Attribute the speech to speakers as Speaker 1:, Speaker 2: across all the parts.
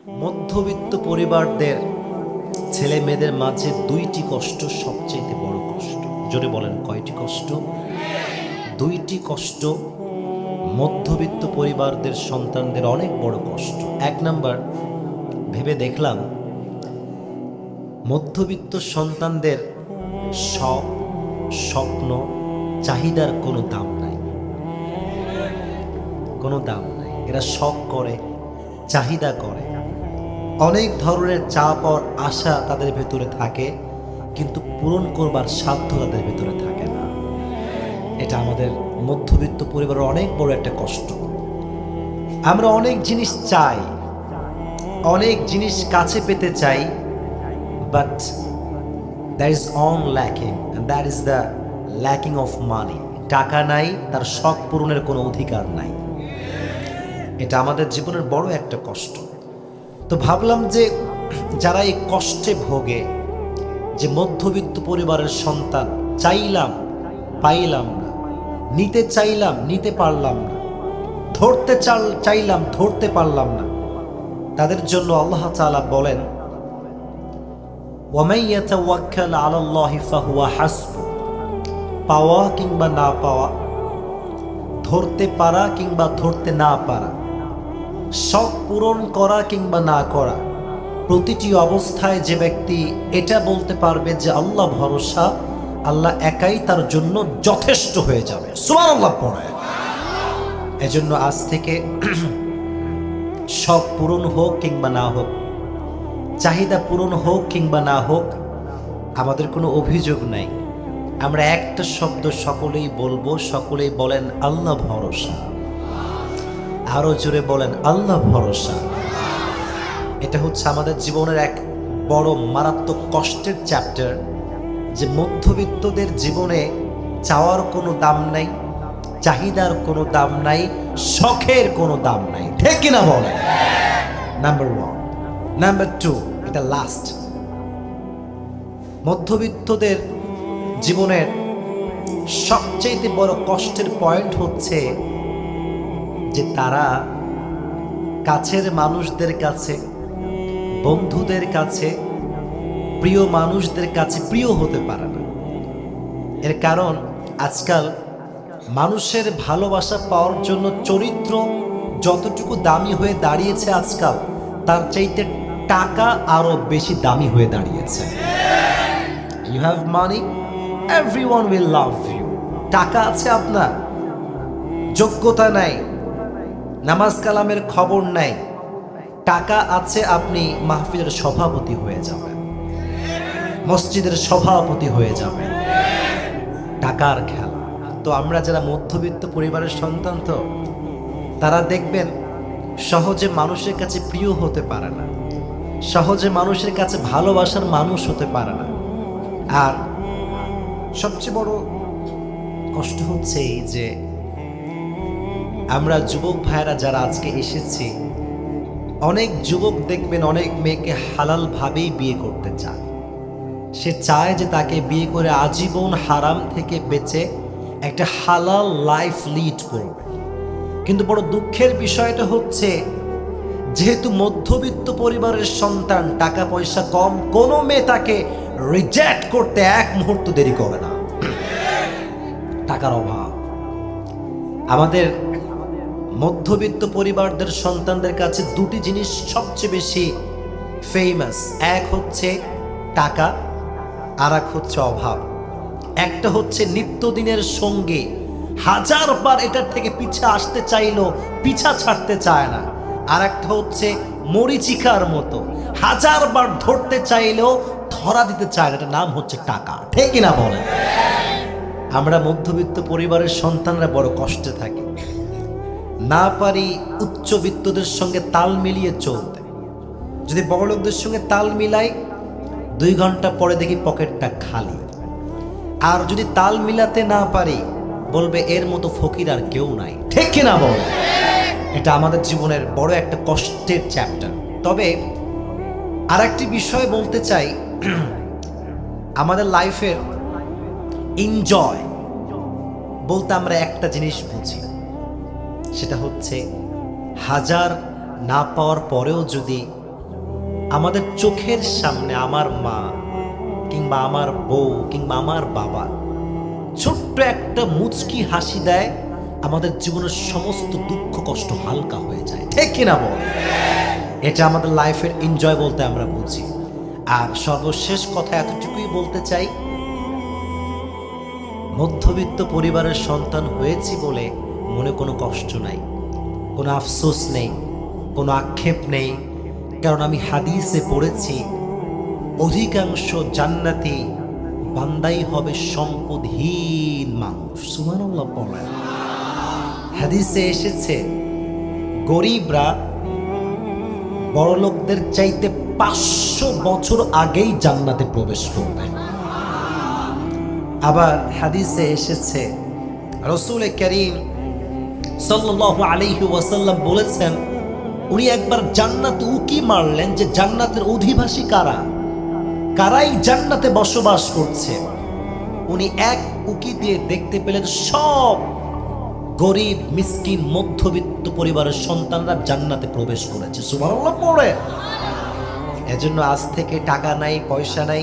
Speaker 1: মধ্যবিত্ত পরিবারদের ছেলে মেয়েদের মাঝে দুইটি কষ্ট সবচেয়ে বড় কষ্ট। জোরে বলেন, কয়টি কষ্ট? দুইটি কষ্ট মধ্যবিত্ত পরিবারদের সন্তানদের অনেক বড় কষ্ট। এক নাম্বার, ভেবে দেখলাম মধ্যবিত্ত সন্তানদের শখ, স্বপ্ন, চাহিদার কোনো দাম নাই, কোনো দাম নাই। এরা শখ করে, চাহিদা করে, অনেক ধরনের চাপ আর আশা তাদের ভেতরে থাকে, কিন্তু পূরণ করবার সাধ্য তাদের ভেতরে থাকে না। এটা আমাদের মধ্যবিত্ত পরিবারের অনেক বড় একটা কষ্ট। আমরা অনেক জিনিস চাই, অনেক জিনিস কাছে পেতে চাই, but that is on lacking, and that is the lacking of money. টাকা নাই, তার শখ পূরণের কোনো অধিকার নাই। এটা আমাদের জীবনের বড় একটা কষ্ট। তো ভাবলাম যে যারা এই কষ্টে ভোগে, যে মধ্যবিত্ত পরিবারের সন্তান, চাইলাম পাইলাম না, নিতে চাইলাম নিতে পারলাম না, ধরতে চাইলাম ধরতে পারলাম না, তাদের জন্য আল্লাহ তাআলা বলেন, ওয়া মান ইয়াতাওয়াক্কাল আলাল্লাহি ফাহুয়া হাসবুহ। পাওয়া কিংবা না পাওয়া, ধরতে পারা কিংবা ধরতে না পারা, শখ পূরণ করা কিংবা না করা, প্রতিটি অবস্থায় যে ব্যক্তি এটা বলতে পারবে যে আল্লাহ ভরসা, আল্লাহ একাই তার জন্য যথেষ্ট হয়ে যাবে। সুবহানাল্লাহ পড়ে। এজন্য আজ থেকে শখ পূরণ হোক কিংবা না হোক, চাহিদা পূরণ হোক কিংবা না হোক, আমাদের কোনো অভিযোগ নাই। আমরা একটা শব্দ সকলেই বলবো, সকলেই বলেন আল্লাহ ভরসা। আরো জোরে বলেন আল্লাহ ভরসা। এটা হচ্ছে আমাদের জীবনের এক বড় মারাত্মক কষ্টের চ্যাপ্টার, যে মধ্যবিত্তদের জীবনে চাওয়ার কোনো দাম নাই, চাহিদার কোনো দাম নাই, শখের কোনো দাম নাই। ঠিক কিনা বলে? Number one. নাম্বার টু, এটা লাস্ট। মধ্যবিত্তদের জীবনের সবচেয়ে বড় কষ্টের পয়েন্ট হচ্ছে যে তারা কাছের মানুষদের কাছে, বন্ধুদের কাছে, প্রিয় মানুষদের কাছে প্রিয় হতে পারে না। এর কারণ আজকাল মানুষের ভালোবাসা পাওয়ার জন্য চরিত্র যতটুকু দামি হয়ে দাঁড়িয়েছে আজকাল, তার চাইতে টাকা আরো বেশি দামি হয়ে দাঁড়িয়েছে। You have money, everyone will love you. টাকা আছে আপনার, যোগ্যতা নাই, নামাজ কালামের খবর নাই, টাকা আছে, আপনি মাহফিলের সভাপতি হয়ে যাবেন, মসজিদের সভাপতি হয়ে যাবেন। টাকার খেলা। তো আমরা যারা মধ্যবিত্ত পরিবারের সন্তান, তো তারা দেখবেন সহজে মানুষের কাছে প্রিয় হতে পারে না, সহজে মানুষের কাছে ভালোবাসার মানুষ হতে পারে না। আর সবচেয়ে বড় কষ্ট হচ্ছে এই যে আমরা যুবক ভাইরা যারা আজকে এসেছি, অনেক যুবক দেখবেন অনেক মেয়েকে হালাল ভাবেই বিয়ে করতে চায়। সে চায় যে তাকে বিয়ে করে আজীবন হারাম থেকে বেঁচে একটা হালাল লাইফ লিড করবে। কিন্তু বড় দুঃখের বিষয়টা হচ্ছে, যেহেতু মধ্যবিত্ত পরিবারের সন্তান, টাকা পয়সা কম, কোনো মেয়ে তাকে রিজেক্ট করতে এক মুহূর্ত দেরি করে না। টাকার অভাব। আমাদের মধ্যবিত্ত পরিবারদের সন্তানদের কাছে দুটি জিনিস সবচেয়ে বেশি ফেমাস। এক হচ্ছে টাকা, আর এক হচ্ছে অভাব। একটা হচ্ছে নিত্যদিনের সঙ্গী, হাজারবার এটার থেকে পিছা আসতে চাইলেও পিছা ছাড়তে চায় না। আর একটা হচ্ছে মরিচিকার মতো, হাজারবার ধরতে চাইলেও ধরা দিতে চায় না। এটার নাম হচ্ছে টাকা। ঠিক না বলেন? আমরা মধ্যবিত্ত পরিবারের সন্তানরা বড় কষ্টে থাকি, না পারি উচ্চবিত্তদের সঙ্গে তাল মিলিয়ে চলতে। যদি বড়লোকদের সঙ্গে তাল মিলাই, 2 ঘন্টা পরে দেখি পকেটটা খালি। আর যদি তাল মিলাতে না পারি, বলবে এর মতো ফকির আর কেউ নাই। ঠিক কিনা বল? এটা আমাদের জীবনের বড় একটা কষ্টের চ্যাপ্টার। তবে আর একটি বিষয় বলতে চাই, আমাদের লাইফের এনজয় বলতে আমরা একটা জিনিস বুঝি, সেটা হচ্ছে হাজার না পাওয়ার পরেও যদি আমাদের চোখের সামনে আমার মা কিংবা আমার বউ কিংবা আমার বাবা ছোট্ট একটা মুচকি হাসি দেয়, আমাদের জীবনের সমস্ত দুঃখ কষ্ট হালকা হয়ে যায়। ঠিক কিনা বল? এটা আমাদের লাইফের এনজয় বলতে আমরা বুঝি। আর সর্বশেষ কথা এতটুকুই বলতে চাই, মধ্যবিত্ত পরিবারের সন্তান হয়েছি বলে মনে কোনো কষ্ট নাই, কোনো আফসোস নেই, কোনো আক্ষেপ নেই। কারণ আমি হাদিসে পড়েছি অধিকাংশ জান্নাতি বান্দাই হবে সম্পদহীন মানুষ। সুবহানাল্লাহ পড়েন। হাদিসে এসেছে গরিবরা বড়লোকদের চাইতে 500 বছর আগেই জান্নাতে প্রবেশ করবে। আবার হাদিসে এসেছে রাসূল করিম সাল্লাল্লাহু আলাইহি ওয়াসাল্লাম বলেছেন, উনি একবার জান্নাত উকি মারলেন যে জান্নাতের অধিবাসী কারা, কারাই জান্নাতে বসবাস করছে। উনি এক উকি দিয়ে দেখতে পেলেন সব গরিব মিসকিন মধ্যবিত্ত পরিবারের সন্তানরা জান্নাতে প্রবেশ করেছে। সুবহানাল্লাহ পড়ে। এজন্য আজ থেকে টাকা নাই, পয়সা নাই,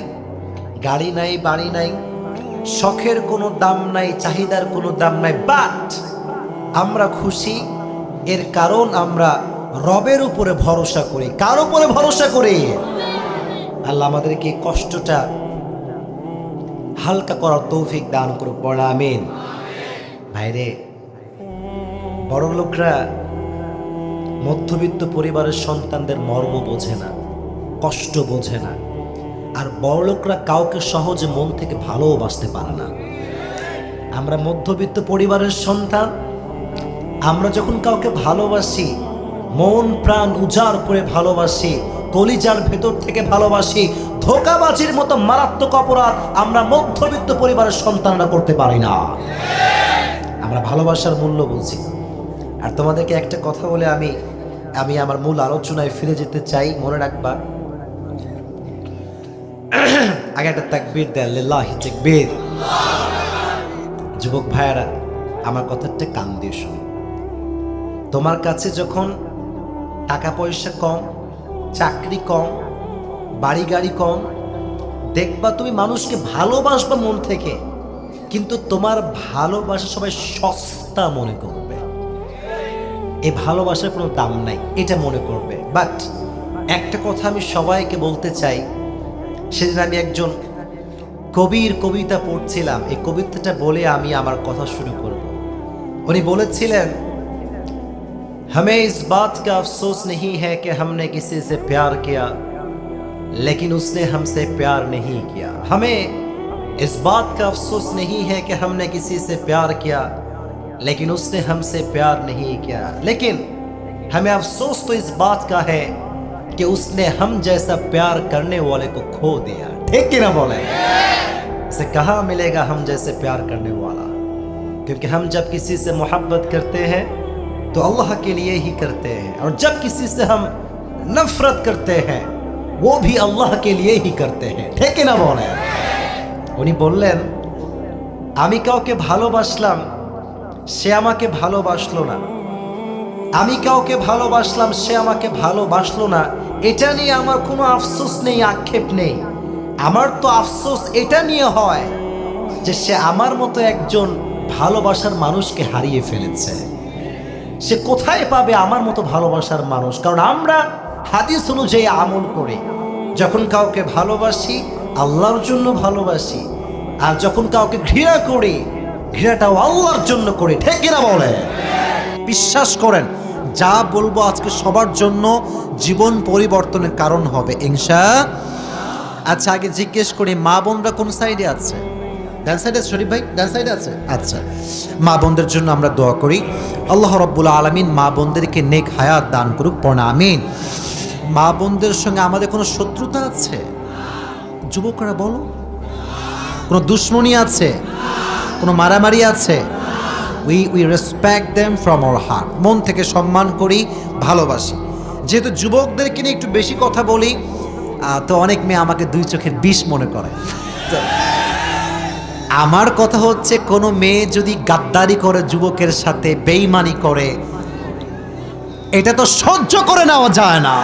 Speaker 1: গাড়ি নাই, বাড়ি নাই, শখের কোনো দাম নাই, চাহিদার কোনো দাম নাই, বাট আমরা খুশি। এর কারণ আমরা রবের উপরে ভরসা করি। কার উপরে ভরসা করি? আল্লাহ আমাদেরকে কষ্টটা হালকা করার তৌফিক দান করুক। বড় আমিন। ভাইরে, বড় লোকরা মধ্যবিত্ত পরিবারের সন্তানদের মর্ম বোঝে না, কষ্ট বোঝে না। আর বড় লোকরা কাউকে সহজে মন থেকে ভালোবাসতে পারে না। আমরা মধ্যবিত্ত পরিবারের সন্তান, আমরা যখন কাউকে ভালোবাসি, মন প্রাণ উজাড় করে ভালোবাসি, কলিজার ভেতর থেকে ভালোবাসি, ধোঁকাবাজির মতো মারাত্মক অপরাধ আমরা মধ্যবিত্ত পরিবারের সন্তানরা করতে পারি না। আমরা ভালোবাসার মূল্য বুঝি। আর তোমাদেরকে একটা কথা বলে আমি আমার মূল আলোচনায় ফিরে যেতে চাই। মনে রাখবা, আগে একটা তাকবীর দেন, লিল্লাহি তাকবীর। যুবক ভাইয়ারা, আমার কথাটা কান দিয়ে শোনো। তোমার কাছে যখন টাকা পয়সা কম, চাকরি কম, বাড়ি গাড়ি কম, দেখবা তুমি মানুষকে ভালোবাসবা মন থেকে, কিন্তু তোমার ভালোবাসা সবাই সস্তা মনে করবে। এই ভালোবাসার কোনো দাম নাই, এটা মনে করবে। বাট একটা কথা আমি সবাইকে বলতে চাই। সেদিন আমি একজন কবির কবিতা পড়ছিলাম, এই কবিতাটা বলে আমি আমার কথা শুরু করব। উনি বলেছিলেন, हमें इस बात का अफसोस नहीं है कि हमने किसी से प्यार किया लेकिन उसने हमसे प्यार नहीं किया। हमें इस बात का अफसोस नहीं है कि हमने किसी से प्यार किया लेकिन उसने हमसे प्यार नहीं किया, लेकिन हमें अफसोस तो इस बात का है कि उसने हम जैसा प्यार करने वाले को खो दिया। ठीक कि ना बोले? इसे कहाँ मिलेगा हम जैसे प्यार करने वाला? क्योंकि हम जब किसी से मोहब्बत करते हैं तो अल्लाह के लिए ही करते हैं, और जब किसी से हम नफरत करते हैं वो भी अल्लाह के लिए ही करते हैं। ठीक है ना बोले? उन्हीं बोलें, আমি কাউকে ভালোবাসলাম, সে আমাকে ভালোবাসলো না। আমি কাউকে ভালোবাসলাম, সে আমাকে ভালোবাসলো না। এটা নিয়ে আমার কোনো আফসোস নেই, আক্ষেপ নেই। আমার তো আফসোস এটা নিয়ে হয় যে সে আমার মতো একজন ভালোবাসার মানুষকে হারিয়ে ফেলেছে। সে কোথায় পাবে আমার মতো ভালোবাসার মানুষ? কারণ আমরা হাদিস অনুযায়ী আমল করি। যখন কাউকে ভালোবাসি, আল্লাহর জন্য ভালোবাসি। আর যখন কাউকে ঘৃণা করি, ঘৃণাটাও আল্লাহর জন্য করি। ঠিক কিনা বলে? বিশ্বাস করেন, যা বলবো আজকে সবার জন্য জীবন পরিবর্তনের কারণ হবে ইনশাআল্লাহ। আচ্ছা, আগে জিজ্ঞেস করি, মা বোনরা কোন সাইডে আছে? ডান সাইডে আছে শরীফ ভাই? ডান সাইডে আছে? আচ্ছা, মা বোনদের জন্য আমরা দোয়া করি। আল্লাহ রাব্বুল আলামিন মা বোনদেরকে নেক হায়াত দান করুক। পড়া আমিন। মা বোনদের সঙ্গে আমাদের কোনো শত্রুতা আছে? যুবকরা বলো, কোনো দুশ্মনী আছে? কোনো মারামারি আছে? We respect them from our heart. মন থেকে সম্মান করি, ভালোবাসি। যেহেতু যুবকদেরকে নিয়ে একটু বেশি কথা বলি, তো অনেক মেয়ে আমাকে দুই চোখের বিষ মনে করে। তো আমার কথা হচ্ছে, কোনো মেয়ে যদি গাদ্দারি করে, যুবকের সাথে বেঈমানি করে, এটা তো সহ্য করে নেওয়া যায় না।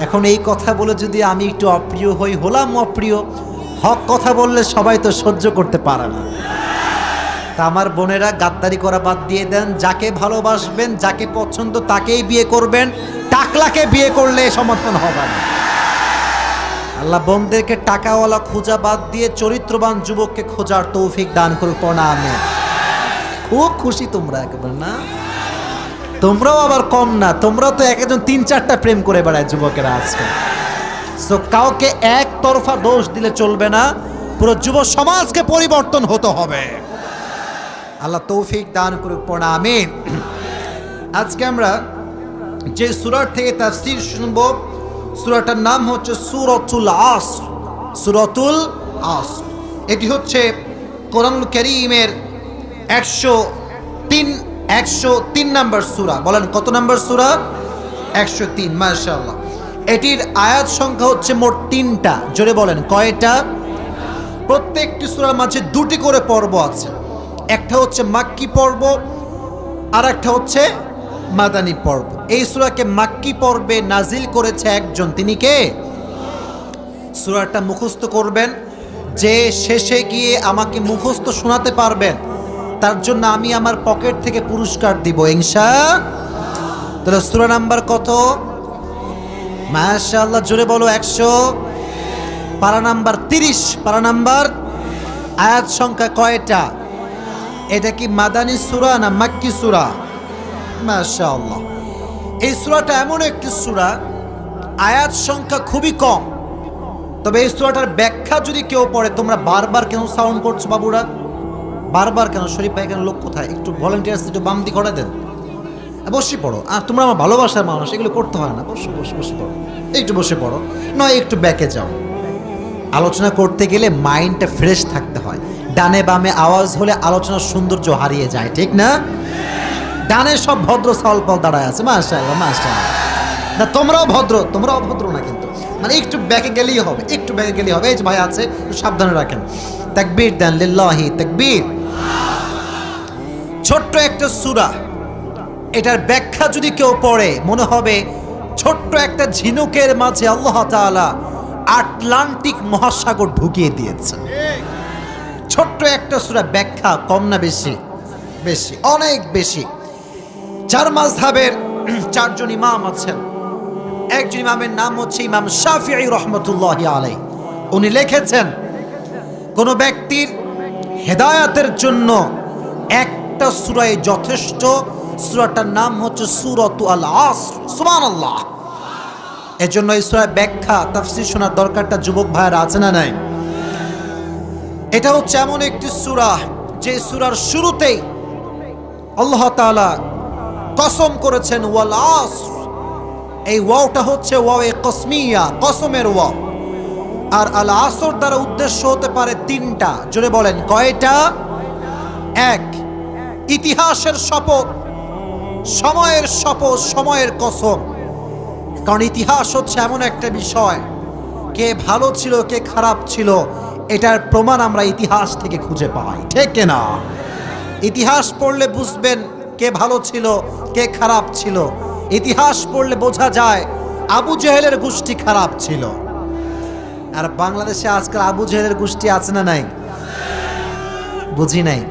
Speaker 1: এখন এই কথা বলে যদি আমি একটু অপ্রিয় হই, হলাম অপ্রিয়। হক কথা বললে সবাই তো সহ্য করতে পারে না। তা আমার বোনেরা, গাদ্দারি করা বাদ দিয়ে দেন। যাকে ভালোবাসবেন, যাকে পছন্দ তাকেই বিয়ে করবেন। টাকলাকে বিয়ে করলে সমাধান হবে না। আল্লাহ বোনদেরকে টাকাওয়ালা খোঁজা বাদ দিয়ে চরিত্রবান যুবককে খোঁজার তৌফিক দান করুক। প্রণামে। খুব খুশি তোমরা একেবারে না? তোমরাও আবার কম না, তোমরাও তো একজন 3-4টা প্রেম করে বেড়ায় যুবকেরা আজকে। সো কাউকে একতরফা দোষ দিলে চলবে না, পুরো যুব সমাজকে পরিবর্তন হতে হবে। আল্লাহ তৌফিক দান করুক। প্রণামে। আজকে আমরা যে সূরার থেকে তাফসীর শুনব, সূরাটার নাম হচ্ছে সূরাতুল আসর। সূরাতুল আসর এটি হচ্ছে কোরআনুল কারীমের 103 নম্বর সূরা। বলেন কত নম্বর সূরা? 103। মাশাআল্লাহ। এটির আয়াত সংখ্যা হচ্ছে মোট 3টা। জোরে বলেন কয়টা? প্রত্যেকটি সূরার মাঝে 2টি করে পর্ব আছে। একটা হচ্ছে মাক্কি পর্ব, আর একটা হচ্ছে মাদানী পর্ব। এই সূরাকে মাক্কি পর্বে নাজিল করেছে একজন, তিনি কে? সূরাটা মুখস্থ করবেন। যে শেষে গিয়ে আমাকে মুখস্থ শোনাতে পারবেন তার জন্য আমি আমার পকেট থেকে পুরস্কার দিব ইনশাআল্লাহ। তাহলে সূরা নাম্বার কত? মাশাআল্লাহ, জোরে বলো 100। পারা নাম্বার 30। পারা নাম্বার। আয়াত সংখ্যা কয়টা? এটা কি মাদানী সূরা না মাক্কি সূরা? মাশাআল্লাহ। এই সূরাটা এমন একটি সূরা, আয়াত সংখ্যা খুবই কম। তবে এই সূরাটার ব্যাখ্যা যদি কেউ পড়ে, তোমরা বারবার কেন সাউন্ড করছো বাবুরা? বারবার কেন? শরীফ ভাই কেন? লোক কোথায়? একটু ভলেন্টিয়ার্স একটু বাম দিকে ঘোরা দেন। বসে পড়ো। আর তোমরা আমার ভালোবাসার মানুষ, এগুলো করতে হয় না। বসে বসে বসে পড়ো, একটু বসে পড়ো, নয় একটু ব্যাকে যাও। আলোচনা করতে গেলে মাইন্ডটা ফ্রেশ থাকতে হয়। ডানে বামে আওয়াজ হলে আলোচনার সৌন্দর্য হারিয়ে যায়, ঠিক না? ডানে সব ভদ্র সালপাল দাঁড়ায় আছে। মাশাআল্লাহ মাশাআল্লাহ। না তোমরাও ভদ্র, তোমরাও ভদ্র না কিন্তু, মানে একটু ব্যাকে গেলেই হবে, একটু ব্যাকে গেলেই হবে। এই যে ভাই আছে, একটু সাবধানে রাখেন। তাকবীর দেন, লিল্লাহি তাকবীর। ছোট্ট একটা সূরা, এটার ব্যাখ্যা যদি কেউ পড়ে মনে হবে ছোট্ট একটা ঝিনুকের মাঝে আল্লাহ তাআলা আটলান্টিক মহাসাগর ঢুকিয়ে দিয়েছেন। ছোট্ট একটা সূরা, ব্যাখ্যা কম না বেশি? বেশি, অনেক বেশি। 4 মাযহাবের 4 জন ইমাম আছেন। একজন ইমামের নাম হচ্ছে ইমাম শাফিঈ রাহমাতুল্লাহি আলাইহি। উনি লিখেছেন, কোন ব্যক্তির হেদায়েতের জন্য একটা সূরাই যথেষ্ট। সূরাটার নাম হচ্ছে সূরাতুল আসর। সুবহানাল্লাহ। এজন্য এই সূরার ব্যাখ্যা তাফসীর শোনার দরকারটা যুবক ভাইয়েরা আছে না নাই? এটা হচ্ছে এমন একটি সূরা যে সূরার শুরুতেই আল্লাহ তাআলা কসম করেছেন ওয়াল আসর। এই ওয়াওটা হচ্ছে ওয়াও-এ কসমিয়া, কসমের ওয়াও। আর আল আসর দ্বারা উদ্দেশ্য হতে পারে 3টা। জোরে বলেন কয়টা? 1, ইতিহাসের শপথ, সময়ের শপথ, সময়ের কসম। কারণ ইতিহাস হচ্ছে এমন একটা বিষয়, কে ভালো ছিল কে খারাপ ছিল এটার প্রমাণ আমরা ইতিহাস থেকে খুঁজে পাই, ঠিক না? ইতিহাস পড়লে বুঝবেন কে ভালো ছিল কে খারাপ ছিল। ইতিহাস পড়লে বোঝা যায় আবু জেহেলের গোষ্ঠী খারাপ ছিল। আর বাংলাদেশে আজকাল আবু জেহেলের গোষ্ঠী আছে না নাই? বুঝি নাই।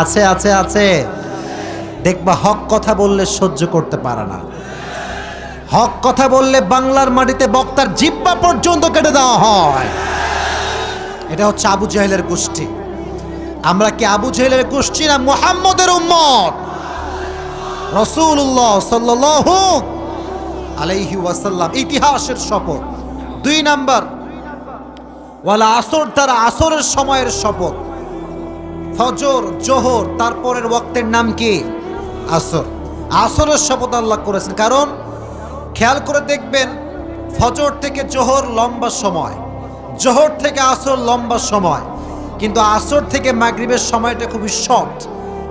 Speaker 1: আছে আছে আছে। দেখবা হক কথা বললে সহ্য করতে পারে না। হক কথা বললে বাংলার মাটিতে বক্তার জিহ্বা পর্যন্ত কেটে দেওয়া হয়। এটা হচ্ছে আবু জেহেলের গোষ্ঠী। আমরা কি আবু জেহেলের গোষ্ঠী না মুহাম্মদের উম্মত? রাসূলুল্লাহ সাল্লাল্লাহু আলাইহি ওয়াসাল্লাম। ইতিহাসের শপথ। 2 নাম্বার ওয়াল আসর, তারা আসরের সময়ের শপথ। ফজর, জোহর, তারপরের ওয়াক্তের নাম কি? আসর। আসরের শপথ আল্লাহ করেছেন। কারণ খেয়াল করে দেখবেন, ফজর থেকে জোহর লম্বা সময়, জোহর থেকে আসর লম্বা সময়, কিন্তু আসর থেকে মাগরিবের সময়টা খুবই শর্ট।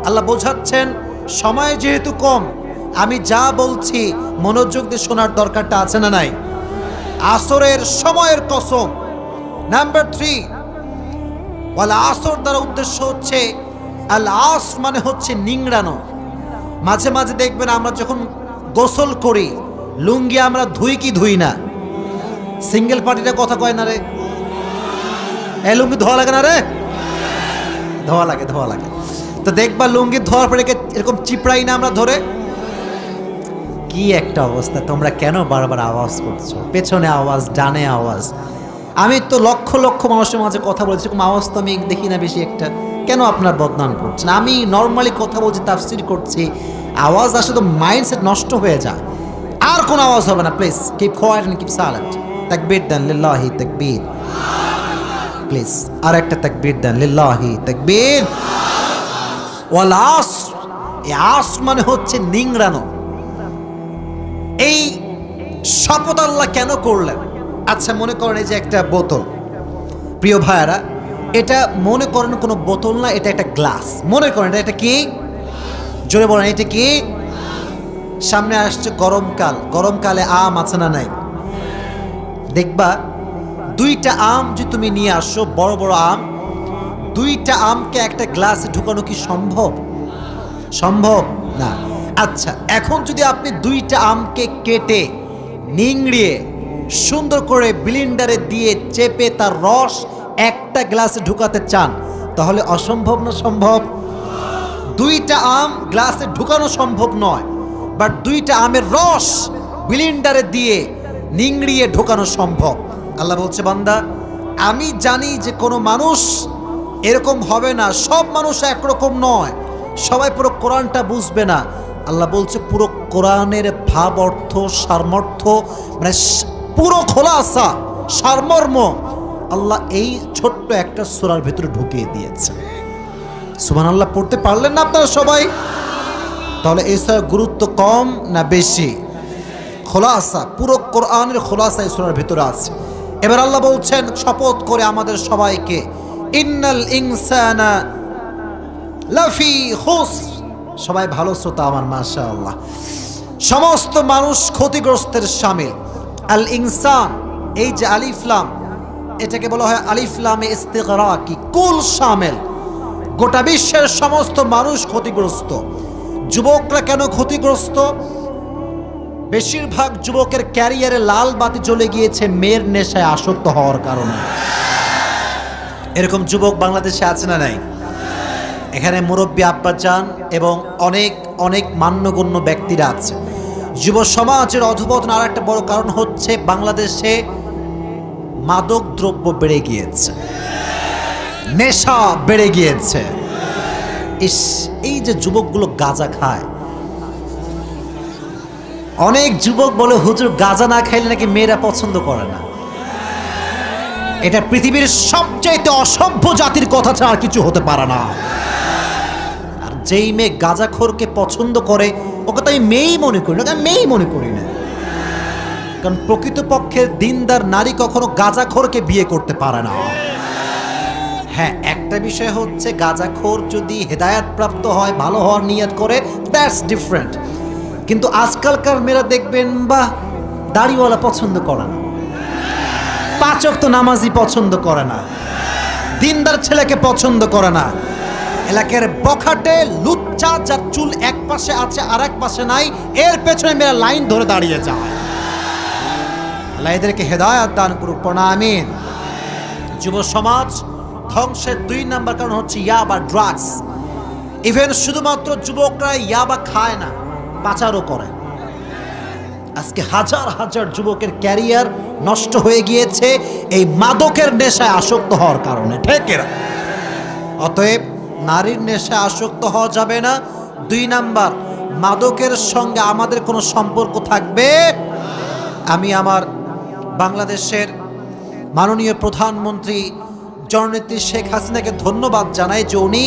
Speaker 1: আল্লাহ বোঝাচ্ছেন সময় যেহেতু কম, আমি যা বলছি মনোযোগ দিয়ে শোনার দরকারটা আছে না নাই? আসরের সময়ের কসম। নাম্বার 3, ওয়াল আসর দ্বারা উদ্দেশ্য হচ্ছে আল আসর মানে হচ্ছে নিংড়ানো। মাঝে মাঝে দেখবেন আমরা যখন গোসল করি লুঙ্গি আমরা ধুই কি ধুই না? সিঙ্গেল পার্টিটা কথা কয় না রে, এ লুঙ্গি ধোয়া লাগে না রে? ধোয়া লাগে, ধোয়া লাগে। তো দেখবা লুঙ্গি ধোয়ার পরে এরকম চিপড়াই না আমরা ধরে। কি একটা অবস্থা! তোমরা কেন বারবার আওয়াজ করছো? পেছনে আওয়াজ, ডানে আওয়াজ। আমি তো লক্ষ লক্ষ মানুষের মাঝে কথা বলছি, এরকম আওয়াজ তো আমি দেখি না বেশি একটা। কেন আপনার বদনাম করছেন? আমি নর্মালি কথা বলছি, তাফসীর করছি, আওয়াজ আসলে তো মাইন্ডসেট নষ্ট হয়ে যায়। আর কোনো আওয়াজ হবে না, please keep quiet and keep silent. তাকবীর দেন, লিল্লাহি তাকবীর। প্লিজ আর একটা তাকবীর দেন, লিল্লাহি তাকবীর। ওয়াল আসর, এই আসর মানে হচ্ছে নিংড়ানো। এই শপথ আল্লাহ কেন করলেন? আচ্ছা মনে করেন এই যে একটা বোতল, প্রিয় ভাইয়ারা, এটা মনে করেন কোনো বোতল না, এটা একটা গ্লাস। মনে করেন এটা কি? জোরে বলেন, এটা কি? সামনে আসছে গরমকাল, গরমকালে আম আছে না নাই? দেখবা দুইটা আম যে তুমি নিয়ে আসো, বড় বড় আম, দুইটা আমকে একটা গ্লাসে ঢুকানো কি সম্ভব? সম্ভব না। আচ্ছা এখন যদি আপনি দুইটা আমকে কেটে নিংড়িয়ে সুন্দর করে ব্লেন্ডারে দিয়ে চেপে তার রস একটা গ্লাসে ঢুকাতে চান, তাহলে অসম্ভব না সম্ভব? দুইটা আম গ্লাসে ঢুকানো সম্ভব নয়, বাট দুইটা আমের রস ব্লেন্ডারে দিয়ে নিংড়িয়ে ঢোকানো সম্ভব। আল্লাহ বলছে, বান্দা আমি জানি যে কোনো মানুষ এরকম হবে না, সব মানুষ একরকম নয়, সবাই পুরো কোরআনটা বুঝবে না। আল্লাহ বলছে পুরো কোরআনের ভাব, অর্থ, সারমর্থ, মানে পুরো খোলাসা, সারমর্ম আল্লাহ এই ছোট্ট একটা সূরার ভিতরে ঢুকিয়ে দিয়েছে। সুবহানাল্লাহ পড়তে পারলেন না আপনারা সবাই? তাহলে এই সূরার গুরুত্ব কম না বেশি? খোলাসা, পুরো কোরআনের খোলাসা এই সূরার ভিতরে আছে। এবার আল্লাহ বলছেন শপথ করে আমাদের সবাইকে, ইন্নাল ইনসানা লাফি খুসর। সবাই ভালো শ্রোতা আমার, মাশাআল্লাহ। সমস্ত মানুষ ক্ষতিগ্রস্তের শামিল। আল ইনসান, এই যে আলিফ লাম, এটাকে বলা হয় আলিফ লামে ইস্তিগরাকি, কুল শামিল। গোটা বিশ্বের সমস্ত মানুষ ক্ষতিগ্রস্ত। যুবকরা কেন ক্ষতিগ্রস্ত? বেশিরভাগ যুবকের ক্যারিয়ারে লাল বাতি জ্বলে গিয়েছে মেয়ের নেশায় আসক্ত হওয়ার কারণে। এরকম যুবক বাংলাদেশে আছে না নাই? এখানে মুরব্বী আব্বাজান এবং অনেক অনেক মান্যগণ্য ব্যক্তিরা আছে। যুব সমাজের অধঃপতন আর একটা বড় কারণ হচ্ছে বাংলাদেশে মাদক দ্রব্য বেড়ে গিয়েছে, নেশা বেড়ে গিয়েছে। এই যে যুবকগুলো গাঁজা খায়, অনেক যুবক বলে হুজুর গাঁজা না খাইলে নাকি মেয়েরা পছন্দ করে না। এটা পৃথিবীর সবচাইতে অসভ্য জাতির কথা ছাড়া আর কিছু হতে পারে না। আর যেই মেয়ে গাঁজাখোরকে পছন্দ করে ওকে তো আমি মেয়েই মনে করি না, আমি মেয়েই মনে করি না। কারণ প্রকৃতপক্ষে দিনদার নারী কখনো গাঁজাখোরকে বিয়ে করতে পারে না। হ্যাঁ, একটা বিষয় হচ্ছে গাঁজাখোর যদি হেদায়েত প্রাপ্ত হয়, ভালো হওয়ার নিয়ত করে, দ্যাটস ডিফারেন্ট। কিন্তু আজকালকার মেয়েরা দেখবেন বা দাড়িওয়ালা পছন্দ করে না, পাঁচ ওয়াক্ত নামাজি পছন্দ করে না, দিনদার ছেলেকে পছন্দ করে না। এলাকার বখাটে লুচ্চা, যার চুল এক পাশে আছে আর এক পাশে নাই, এর পেছনে মেয়েরা লাইন ধরে দাঁড়িয়ে যায়। আল্লাহ এদেরকে হেদায়েত দান করুক, পড়া আমিন। যুব সমাজ ধ্বংসের 2 নাম্বার কারণ হচ্ছে ইয়াবা, ড্রাগস। ইভেন শুধুমাত্র যুবকরা ইয়াবা খায় না, পাচারও করে। আজকে হাজার হাজার যুবকের ক্যারিয়ার নষ্ট হয়ে গিয়েছে এই মাদকের নেশায় আসক্ত হওয়ার কারণে। ঠিক এরা। অতএব নারীর নেশায় আসক্ত হওয়া যাবে না। 2 নাম্বার, মাদকের সঙ্গে আমাদের কোনো সম্পর্ক থাকবে। আমি আমার বাংলাদেশের মাননীয় প্রধানমন্ত্রী জননেত্রী শেখ হাসিনাকে ধন্যবাদ জানাই যে উনি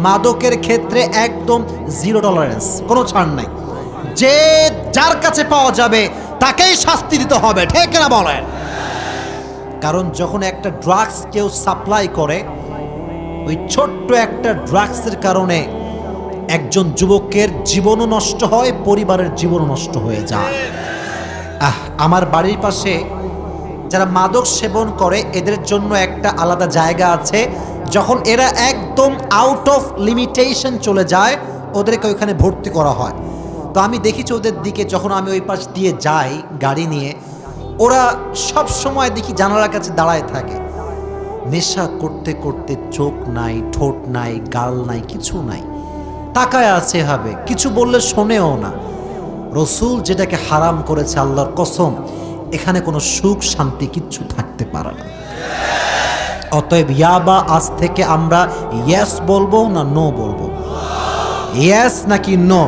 Speaker 1: মাদকের ক্ষেত্রে একদম 0 টলারেন্স, কোনো ছাড় নাই। যে যার কাছে পাওয়া যাবে তাকেই শাস্তি দিতে হবে, ঠিক না বলেন? কারণ যখন একটা ড্রাগস কেউ সাপ্লাই করে, ওই ছোট্ট একটা ড্রাগসের কারণে একজন যুবকের জীবনও নষ্ট হয়, পরিবারের জীবনও নষ্ট হয়ে যায়। আমার বাড়ির পাশে যারা মাদক সেবন করে এদের জন্য একটা আলাদা জায়গা আছে। যখন এরা একদম আউট অফ লিমিটেশন চলে যায়, ওদেরকে ওইখানে ভর্তি করা হয়। তো আমি দেখেছি ওদের দিকে, যখন আমি ওই পাশ দিয়ে যাই গাড়ি নিয়ে, ওরা সব সময় দেখি জানালার কাছে দাঁড়ায় থাকে। নেশা করতে করতে চোখ নাই, ঠোঁট নাই, গাল নাই, কিছু নাই, তাকায় আছে হবে, কিছু বললে শোনেও না। রসুল যেটাকে হারাম করেছে, আল্লাহর কসম, এখানে কোনো সুখ শান্তি কিচ্ছু থাকতে পারে না। অতএব ইয়াবা আজ থেকে আমরা ইয়েস বলবো না নো বলবো? ইয়েস নাকি নো?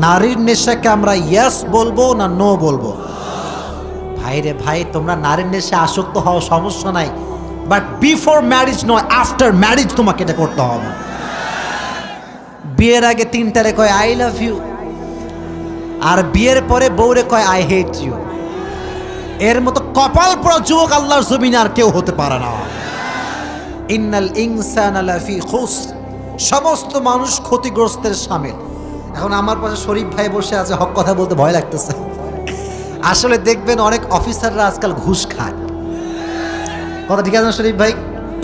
Speaker 1: নারীর নেশাকে আমরা ইয়েস বলবো না নো বলবো? ভাইরে ভাই, তোমরা নারীর নেশে আসক্ত হওয়া সমস্যা নাই, বাট বিফোর ম্যারেজ নয়, আফটার ম্যারেজ তোমাকে এটা করতে হবে। বিয়ের আগে তিনটারে কয় আই লাভ ইউ, আর বিয়ের পরে বউরে কয় আই হেট ইউ। এর মতো কপাল পড়া যুবক আল্লাহর জমিনে আর কেউ হতে পারে না। ইন্নাল ইনসানা লাফি খুসর, সমস্ত মানুষ ক্ষতিগ্রস্তের শামিল। এখন আমার পাশে শরীফ ভাই বসে আছে, হক কথা বলতে ভয় লাগতেছে। আসলে দেখবেন অনেক অফিসাররা আজকাল ঘুষ খায়। কথা ঠিক আছে না শরীফ ভাই?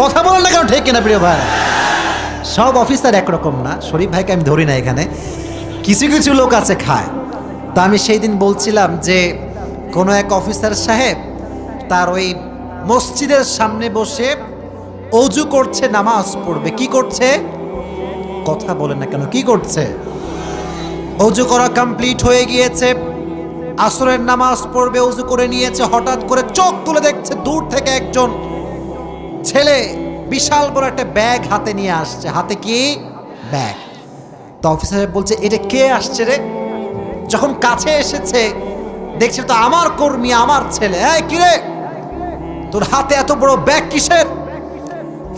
Speaker 1: কথা বলেন না কেন, ঠিক কিনা প্রিয় ভাই? সব অফিসার একরকম না, শরীফ ভাইকে আমি ধরি না এখানে, কিছু কিছু লোক আছে খায়। তা আমি সেই দিন বলছিলাম যে কোনো এক অফিসার সাহেব তার ওই মসজিদের সামনে বসে অজু করছে, নামাজ পড়বে। কি করছে? কথা বলেন না কেন, কি করছে? অজু করা কমপ্লিট হয়ে গিয়েছে, আসরের নামাজ পড়বে, অজু করে নিয়েছে। হঠাৎ করে চোখ তুলে দেখছে দূর থেকে একজন ছেলে বিশাল বড় একটা ব্যাগ হাতে নিয়ে আসছে। হাতে কি? ব্যাগ। তো অফিসার বলছে, এটা কে আসছে রে? যখন কাছে এসেছে দেখছে তো আমার কর্মী, আমার ছেলে। এই কিরে, তোর হাতে এত বড় ব্যাগ কিসের?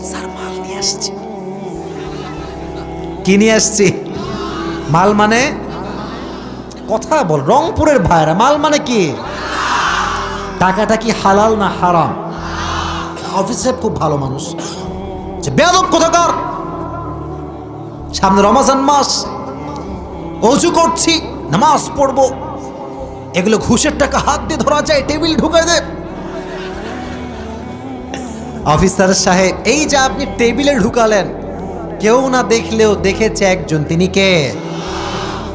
Speaker 1: স্যার মাল নিয়ে আসছি। কি নিয়ে আসছি? মাল মানে? কথা বল, রংপুরের ভাইরা, মাল মানে কি? টাকাটা কি হালাল না হারাম? অফিসার খুব ভালো মানুষ, যে বেয়াদব কোথাকার, সামনে রমজান মাস, অজু করছি, নামাজ পড়বো, এগুলো ঘুষের টাকা হাত দিয়ে ধরা যায়, টেবিল ঢুকে দে। অফিসার সাহেব, এই যে আপনি টেবিলে ঢুকালেন, কেউ না দেখলেও দেখেছে একজন, তিনি কে?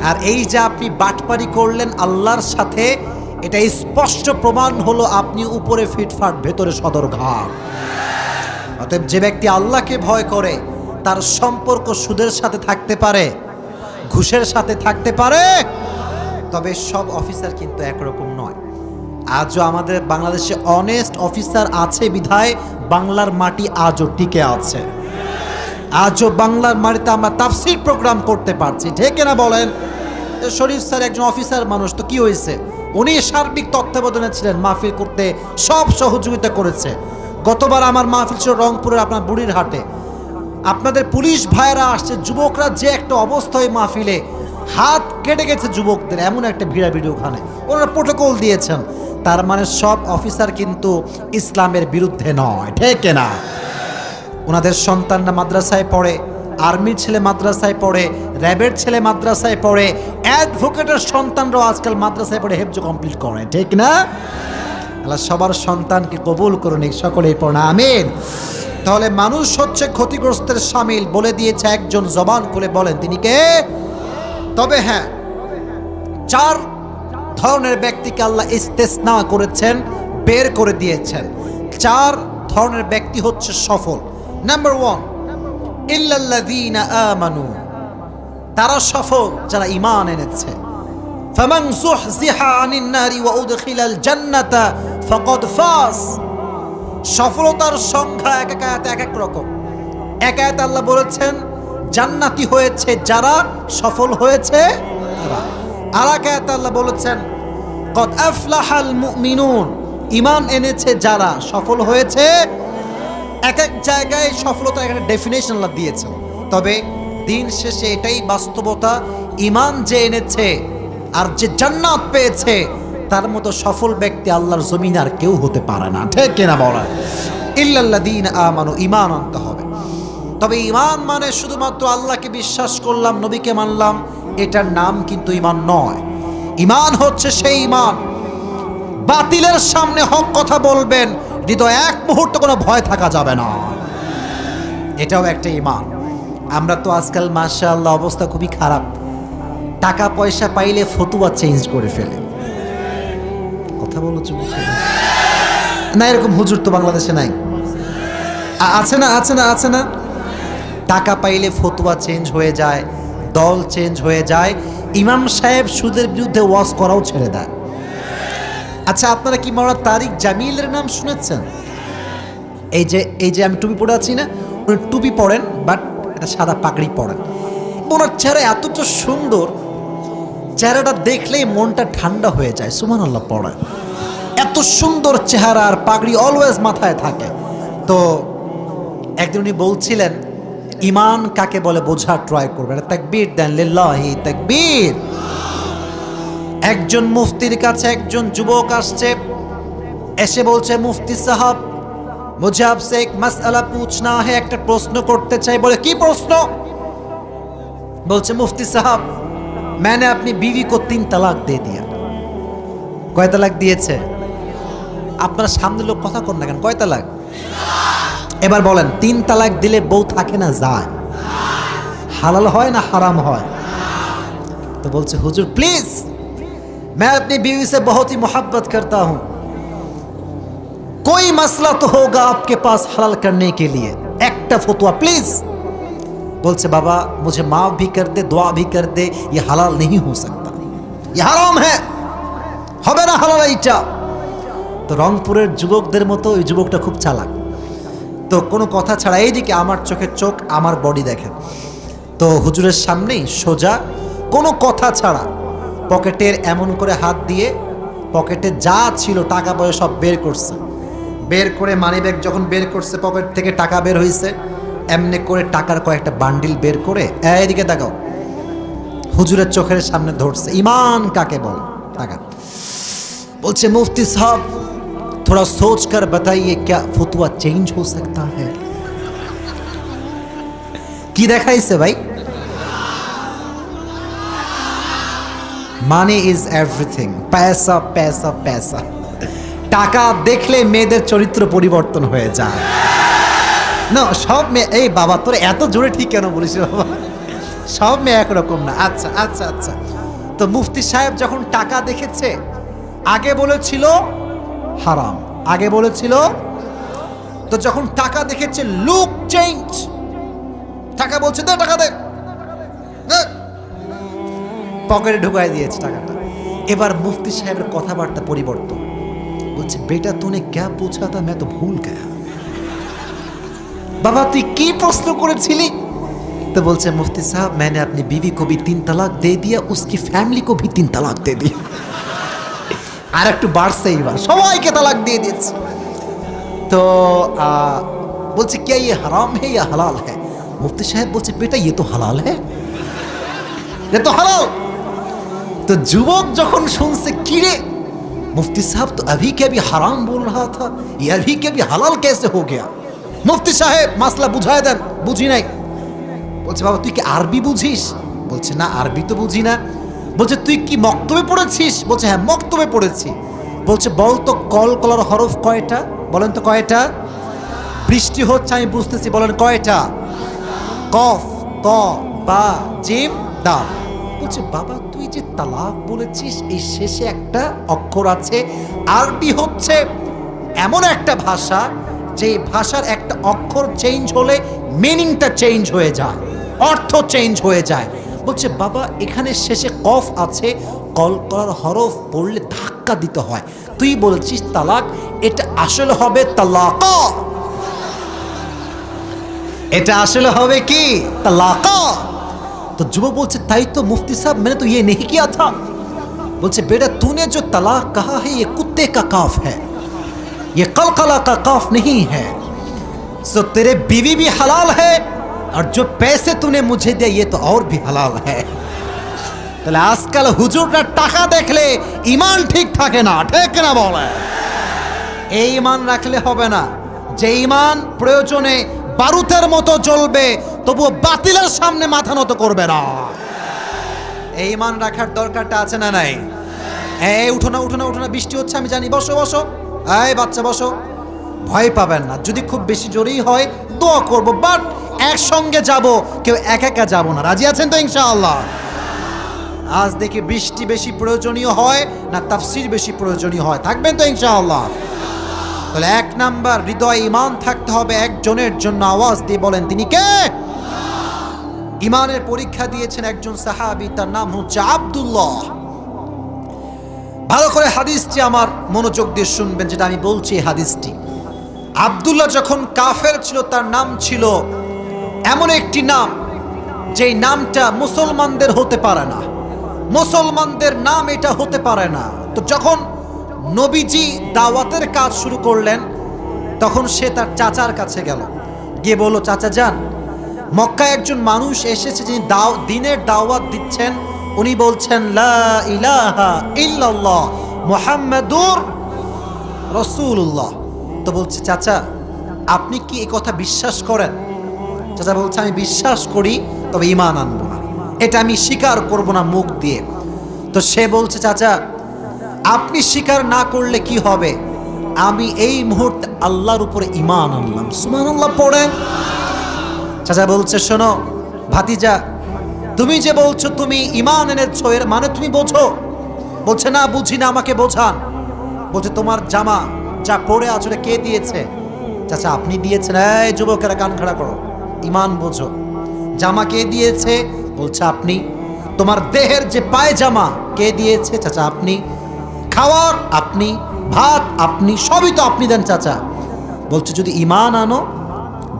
Speaker 1: আর এই যে আপনি বাটপারি করলেন আল্লাহর সাথে, এটা স্পষ্ট প্রমাণ হলো আপনি উপরে ফিটফাট, ভেতরে সদরঘাট। অতএব যে ব্যক্তি আল্লাহকে ভয় করে, তার সম্পর্ক সুদের সাথে থাকতে পারে, ঘুষের সাথে থাকতে পারে। তবে সব অফিসার কিন্তু একরকম নয়। আজও আমাদের বাংলাদেশে অনেস্ট অফিসার আছে বিধায় বাংলার মাটি আজও টিকে আছে। আজও বাংলার মাটিতে আমরা তাফসীর প্রোগ্রাম করতে পারছি, ঠিক না বলেন? শরীফ স্যার একজন অফিসার মানুষ, তো কি হয়েছে? উনি সার্বিক তত্ত্বাবধানে ছিলেন, মাহফিল করতে সব সহযোগিতা করেছে। গতবার আমার মাহফিল ছিল রংপুরের আপনার বুড়িরহাটে। আপনাদের পুলিশ ভাইরা আসছে, যুবকরা যে একটা অবস্থা, ওই মাহফিলে হাত কেটে গেছে যুবকদের, এমন একটা ভিড়াভিড়ি ওখানে। ওনারা প্রোটোকল দিয়েছেন। তার মানে সব অফিসার কিন্তু ইসলামের বিরুদ্ধে নয়, ঠিক না? ওনাদের সন্তানরা মাদ্রাসায় পড়ে, আর্মির ছেলে মাদ্রাসায় পড়ে, র্যাবের ছেলে মাদ্রাসায় পড়ে, অ্যাডভোকেটের সন্তানরাও আজকাল মাদ্রাসায় পড়ে হেফজ কমপ্লিট করে, ঠিক না? আল্লাহ সবার সন্তানকে কবুল করুন, সকলেই পড়া আমিন। তাহলে মানুষ হচ্ছে ক্ষতিগ্রস্তের শামিল, বলে দিয়েছে একজন, জবান খুলে বলেন তিনি কে? তবে হ্যাঁ, 4 ধরনের ব্যক্তিকে আল্লাহ ইস্তেসনা করেছেন, বের করে দিয়েছেন। 4 ধরনের ব্যক্তি হচ্ছে সফল। নাম্বার 1, ইল্লাল্লাযীনা আমানু, তারা সফল যারা ঈমান এনেছে। ফামান যুহযিহা আনিন নারি ওয়া উদখিলাল জান্নাতা ফাকাদ ফাজ। সফলতার সংখ্যা এক এক আয়াতে এক এক রকম। এক আয়াতে আল্লাহ বলেছেন জান্নাতি হয়েছে যারা, সফল হয়েছে তারা। আর এক আয়াতে আল্লাহ বলেছেন কদ আফলাহাল মুমিনুন, ঈমান এনেছে যারা, সফল হয়েছে। এক এক জায়গায় সফলতা এখানে ডেফিনেশন আল্লাহ দিয়েছেন। তবে দিন শেষে এটাই বাস্তবতা, ঈমান যে এনেছে আর যে জান্নাত পেয়েছে, তার মতো সফল ব্যক্তি আল্লাহর জমিনে আর কেউ হতে পারে না, ঠিক কিনা বলেন? ইল্লাল্লাযীনা আমানু, ঈমান আনতে হবে। তবে ঈমান মানে শুধুমাত্র আল্লাহকে বিশ্বাস করলাম, নবীকে মানলাম, এটার নাম কিন্তু ঈমান নয়। ঈমান হচ্ছে সেই ঈমান, বাতিলের সামনে হক কথা বলবেন, হৃদয় এক মুহূর্ত কোনো ভয় থাকা যাবে না, এটাও একটা ঈমান। আমরা তো আজকাল মাশাআল্লাহ অবস্থা খুবই খারাপ, টাকা পয়সা পাইলে ফতুয়া চেঞ্জ করে ফেলে। কথা বলো যুবক, না এরকম হুজুর তো বাংলাদেশে নাই? আছে না, আছে না, আছে না? টাকা পাইলে ফতুয়া চেঞ্জ হয়ে যায়, দল চেঞ্জ হয়ে যায়, ইমাম সাহেব সুদের বিরুদ্ধে ওয়াজ করাও ছেড়ে দেয়। আচ্ছা, আপনারা কি মাওলানা তারিক জামিলের নাম শুনেছেন? এই যে আমি টুপি পরে আছি না, উনি টুপি পরেন বাট এটা সাদা পাগড়ি পরেন। ওনার চেহারা এতটা সুন্দর, চেহারাটা দেখলেই মনটা ঠান্ডা হয়ে যায়। সুবহানাল্লাহ পড়েন। এত সুন্দর চেহারা আর পাগড়ি অলওয়েজ মাথায় থাকে। তো একদিন উনি বলছিলেন ইমান কাকে বলে বোঝা ট্রাই করবেন। তাকবীর দেন, লিল্লাহি তাকবীর। একজন মুফতির কাছে একজন যুবক আসছে, এসে বলছে মুফতি সাহেব মুঝে আপসে এক মাসআলা পুছনা है, একটা প্রশ্ন করতে চাই। বলে কি প্রশ্ন? বলছে মুফতি সাহেব मैंने अपनी बीवी को 3 तलाक दे दिया। কয় তালাক দিয়েছে? আপনারা সামনে লোক কথা কন না কেন? কয় তালাক? এবার বলেন 3 তালাক দিলে বউ থাকে না যায়? হালাল হয় না হারাম হয়? তো বলছে হুজুর প্লিজ मैं अपनी बीवी से बहुत ही मोहब्बत करता हूं, कोई मसला तो होगा आपके पास हलाल करने के लिए, একটা ফতোয়া প্লিজ। बोलছে बाबा मुझे माफ भी कर दे, दुआ भी कर दे, ये हलाल नहीं हो सकता, ये हराम है, হবে না হালাল এইটা। তো রংপুরের যুবকদের মতো ওই যুবকটা খুব চালাক। তো কোনো কথা ছাড়া এইদিকে আমার চোখের চোখ, আমার বডি দেখেন। তো হুজুরের সামনেই সোজা কোনো কথা ছাড়া পকেটের এমন করে হাত দিয়ে পকেটে যা ছিল টাকা পয়সা সব বের করছে। বের করে মানিব্যাগ যখন বের করছে, পকেট থেকে টাকা বের হয়েছে, এমনি করে টাকার কয়েকটা বান্ডিল বের করে এইদিকে তাকাও, হুজুরের চোখের সামনে ধরছে। ইমান কাকে বল? টাকা। বলছে মুফতি সাহেব थोड़ा सोच कर बताइए क्या फतवा चेंज हो सकता है। কি দেখাইছে ভাই? মানি ইজ এভরিথিং, পয়সা পয়সা পয়সা। টাকা দেখলে মেয়েদের চরিত্র পরিবর্তন হয়ে যায় না? সব মেয়ে, এই বাবা তোর এত জোরে ঠিক কেন বলিস বাবা? সব মেয়ে একরকম না। আচ্ছা আচ্ছা আচ্ছা। তো মুফতি সাহেব যখন টাকা দেখেছে, আগে বলেছিল হারাম, আগে বলেছিল, তো যখন টাকা দেখেছে লুক চেঞ্জ, টাকা বলছে দে টাকা দে, পকেটে ঢুকাই দিয়েছে টাকাটা। এবার মুফতি সাহেবের কথাবার্তা পরিবর্তন। বলছে বেটা তুনে ক্যা পুছা থা मैं तो भूल गया। বাবা তুই কি প্রশ্ন করেছিলি? তো বলছে মুফতি সাহেব मैंने अपनी बीवी को भी 3 तलाक दे दिया, उसकी फैमिली को भी 3 तलाक दे दिया। আর একটু বাড়ছে, এইবার সবাইকে তালাক দিয়ে দিয়েছে। তো বলছে क्या ये हराम है या हलाल है? मुफ्ती साहब बोलছে बेटा ये तो हलाल है, ये तो हलाल। तो যুবক যখন শুনছে কিরে मुफ्ती साहब तो अभी के भी हराम बोल रहा था, ये अभी के भी हलाल कैसे हो गया? मुफ्ती साहब মাসলা বুঝায় দেন। বুঝি নাই। বলছে বাবা তুই কি আরবি বুঝিস? বলছে না আরবি তো বুঝি না। বলছে তুই কি মক্তবে পড়েছিস? বলছে হ্যাঁ মক্তবে পড়েছি। বলছে বল তো কলকলার হরফ কয়টা? বলেন তো কয়টা? বৃষ্টি হচ্ছে আমি বুঝতেছি, বলেন কয়টা? কফ, ত, বা, জিম, দাল। বলছে বাবা তুই যে তালাক বলেছিস এই শেষে একটা অক্ষর আছে। আরবি হচ্ছে এমন একটা ভাষা যে ভাষার একটা অক্ষর চেঞ্জ হলে মিনিংটা চেঞ্জ হয়ে যায়, অর্থ চেঞ্জ হয়ে যায়। বলছে বাবা এখানে শেষে কফ আছে, কলকলার হরফ পড়লে ধাক্কা দিতে হয়, তুই বলছিস তালাক, এটা আসলে হবে তালাক, এটা আসলে হবে কি তালাক। तो যুবক বলছে তাই তো মুফতি साहब मैंने तो ये नहीं किया था। बोलছে बेटा तूने जो तलाक कहा है ये कुत्ते का काफ है, ये कलकला का काफ नहीं है। तो तेरे बीवी भी हलाल है और जो पैसे तूने मुझे दिए ये तो और भी हलाल है। তাহলে আজকাল হুজুররা টাকা দেখলে ঈমান ঠিক থাকে না, ঠিক না বলে? এই ঈমান রাখলে হবে না, যে ঈমান প্রয়োজনে বারুদের মতো জ্বলবে তবুও বাতিলের সামনে মাথা নত করবে না। এই ঈমান রাখার দরকারটা আছে না নাই? এই উঠো না উঠো না উঠো না, বৃষ্টি হচ্ছে আমি জানি, বসো বসো, এই বাচ্চা বসো, ভয় পাবেন না। যদি খুব বেশি জোরেই হয় দোয়া করব, বাট একসঙ্গে যাব, কেউ একা একা যাব না। রাজি আছেন তো ইনশাআল্লাহ?
Speaker 2: আজ দেখি বৃষ্টি বেশি প্রয়োজনীয় হয় না তাফসির বেশি প্রয়োজনীয় হয়? থাকবেন তো ইনশাআল্লাহ? তাহলে 1 নাম্বার, হৃদয় ঈমান থাকতে হবে একজনের জন্য। আওয়াজ দিয়ে বলেন তিনি কে? ঈমানের পরীক্ষা দিয়েছেন একজন সাহাবী, তার নাম হচ্ছে আব্দুল্লাহ। ভালো করে হাদিসটি আমার মনোযোগ দিয়ে শুনবেন, যেটা আমি বলছি এই হাদিসটি। আব্দুল্লাহ যখন কাফের ছিল, তার নাম ছিল এমন একটি নাম যেই নামটা মুসলমানদের হতে পারে না, মুসলমানদের নাম এটা হতে পারে না। তো যখন নবীজি দাওয়াতের কাজ শুরু করলেন, তখন সে তার চাচার কাছে গেল, গিয়ে বলল, চাচা যান, মক্কায় একজন মানুষ এসেছে যিনি দিনের দাওয়াত দিচ্ছেন, উনি বলছেন লা ইলাহা ইল্লাল্লাহ মুহাম্মাদুর রাসূলুল্লাহ। তো বলছে, চাচা আপনি কি এই কথা বিশ্বাস করেন? চাচা বলছে, আমি বিশ্বাস করি, তবে ঈমান আনবো না, এটা আমি স্বীকার করব না মুখ দিয়ে। তো সে বলছে, চাচা আপনি স্বীকার না করলে কি হবে, আমি এই মুহূর্তে আল্লাহর উপরে ঈমান আনলাম। সুবহানাল্লাহ পড়েন। চাচা বলছে, শোনো ভাতিজা, তুমি যে বলছো তুমি ঈমান এনেছো, এর মানে তুমি বোঝো? বলছে, না বুঝি না, আমাকে বোঝান। বলছে, তোমার জামা যা পরে আছো এটা কে দিয়েছে? চাচা আপনি দিয়েছেন। এই যুবকেরা কান খাড়া করো, ঈমান বোঝো। জামা কে দিয়েছে? বলছে আপনি। তোমার দেহের যে পায়জামা কে দিয়েছে? চাচা আপনি। খাওয়ার আপনি, ভাত আপনি, সবই তো আপনি দেন চাচা। বলছে, যদি ঈমান আনো,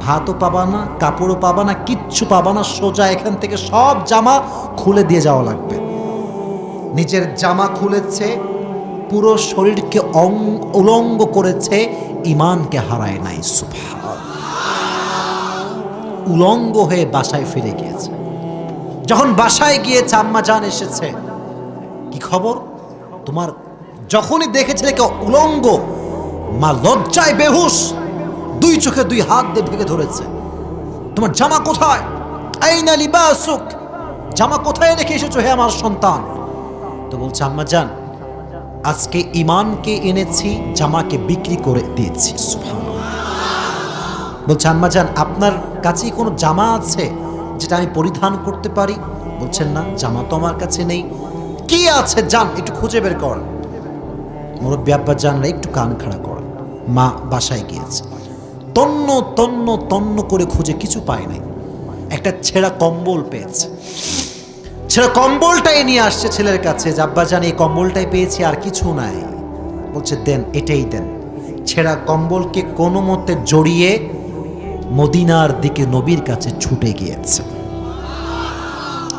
Speaker 2: ভাতও পাবা না, কাপড়ও পাবা না, কিচ্ছু পাবা না, সোজা এখান থেকে সব জামা খুলে দিয়ে যাওয়া লাগবে। নিজের জামা খুলেছে, পুরো শরীরকে উলঙ্গ করেছে, ঈমানকে হারায় নাই। সুবহানাল্লাহ। উলঙ্গ হয়ে বাসায় ফিরে গিয়েছে। যখন বাসায় গিয়েছে, আম্মা জান এসেছে, কি খবর তোমার? যখনই দেখেছে কে উলঙ্গ, মা লজ্জায় বেহুশ, 2 চোখে 2 হাত দিয়ে ঢেকে ধরেছে। তোমার জামা কোথায়? আইনা লিবাসুক, জামা কোথায় রেখে এসেছো হে আমার সন্তান? তো বলছে, আম্মা জান আজকে ঈমানকে এনেছি, জামাকে বিক্রি করে দিয়েছি। সুবহানাল্লাহ। বলছে, আম্মা জান আপনার কাছে কোনো জামা আছে যেটা আমি পরিধান করতে পারি? বলছেন, না জামা তো আমার কাছে নেই। কি আছে জান একটু খুঁজে বের কর। মুরব্বী আব্বা জানরা একটু কান খাড়া করেন। মা বাসায় গিয়েছে, তন্ন তন্ন তন্ন করে খুঁজে কিছু পায় নাই। একটা ছেঁড়া কম্বল পেয়েছে, ছেঁড়া কম্বলটাই নিয়ে আসছে ছেলের কাছে, যে আব্বা জান এই কম্বলটাই পেয়েছি, আর কিছু নাই। বলছে, দেন, এটাই দেন। ছেঁড়া কম্বলকে কোনো মতে জড়িয়ে মদিনার দিকে নবীর কাছে ছুটে গিয়েছে।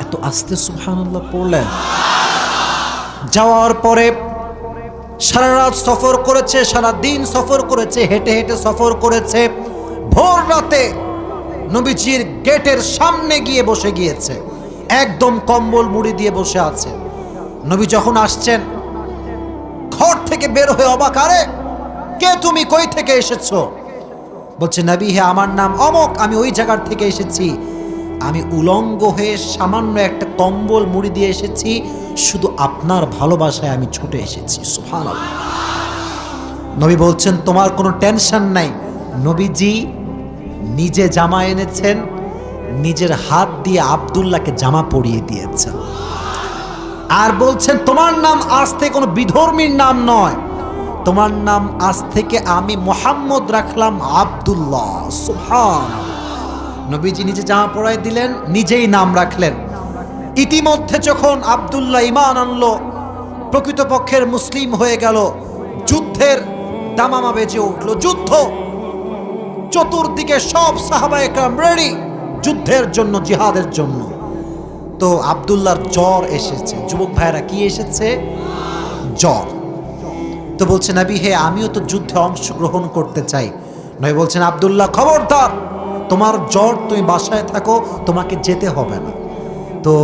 Speaker 2: এত আস্তে সুবহানাল্লাহ পড়লেন। যাওয়ার পরে সারা রাত সফর করেছে, সারা দিন সফর করেছে, হেঁটে হেঁটে সফর করেছে। ভোর রাতে নবীজির গেটের সামনে গিয়ে বসে গিয়েছে, একদম কম্বল মুড়ি দিয়ে বসে আছে। নবী যখন আসছেন, ঘর থেকে বের হয়ে অবাক, আরে কে তুমি, কই থেকে এসেছো? বলছে, নবী হে আমার নাম অমক, আমি ওই জায়গার থেকে এসেছি, আমি উলঙ্গ হয়ে সামান্য একটা কম্বল মুড়ি দিয়ে এসেছি, শুধু আপনার ভালোবাসায় আমি ছুটে এসেছি। সুবহানাল্লাহ। নবী বলছেন, তোমার কোনো টেনশন নাই। নবীজি নিজে জামা এনেছেন, নিজের হাত দিয়ে আব্দুল্লাহকে জামা পরিয়ে দিয়েছেন। আর বলছেন, তোমার নাম আজ থেকে কোনো বিধর্মীর নাম নয়, তোমার নাম আজ থেকে আমি মুহাম্মদ রাখলাম আব্দুল্লাহ। সুবহানাল্লাহ। নবীজি নিজে জামা পরাই দিলেন, নিজেই নাম রাখলেন। ইতিমধ্যে যখন আব্দুল্লাহ ঈমান আনলো, প্রকৃতপক্ষের মুসলিম হয়ে গেল, যুদ্ধের দামামা বেজে উঠল। যুদ্ধ, চতুর্দিকে সব সাহাবায়ে কেরাম রেডি যুদ্ধের জন্য, জিহাদের জন্য। তো আব্দুল্লাহর জ্বর এসেছে। যুবক ভাইরা, কি এসেছে? জ্বর। তো বলছে, নবী হে আমিও তো যুদ্ধে অংশগ্রহণ করতে চাই। নবী বলছেন, আব্দুল্লাহ খবরদার, তোমার জ্বর, তুমি বাসায় থাকো, তোমাকে যেতে হবে না। তো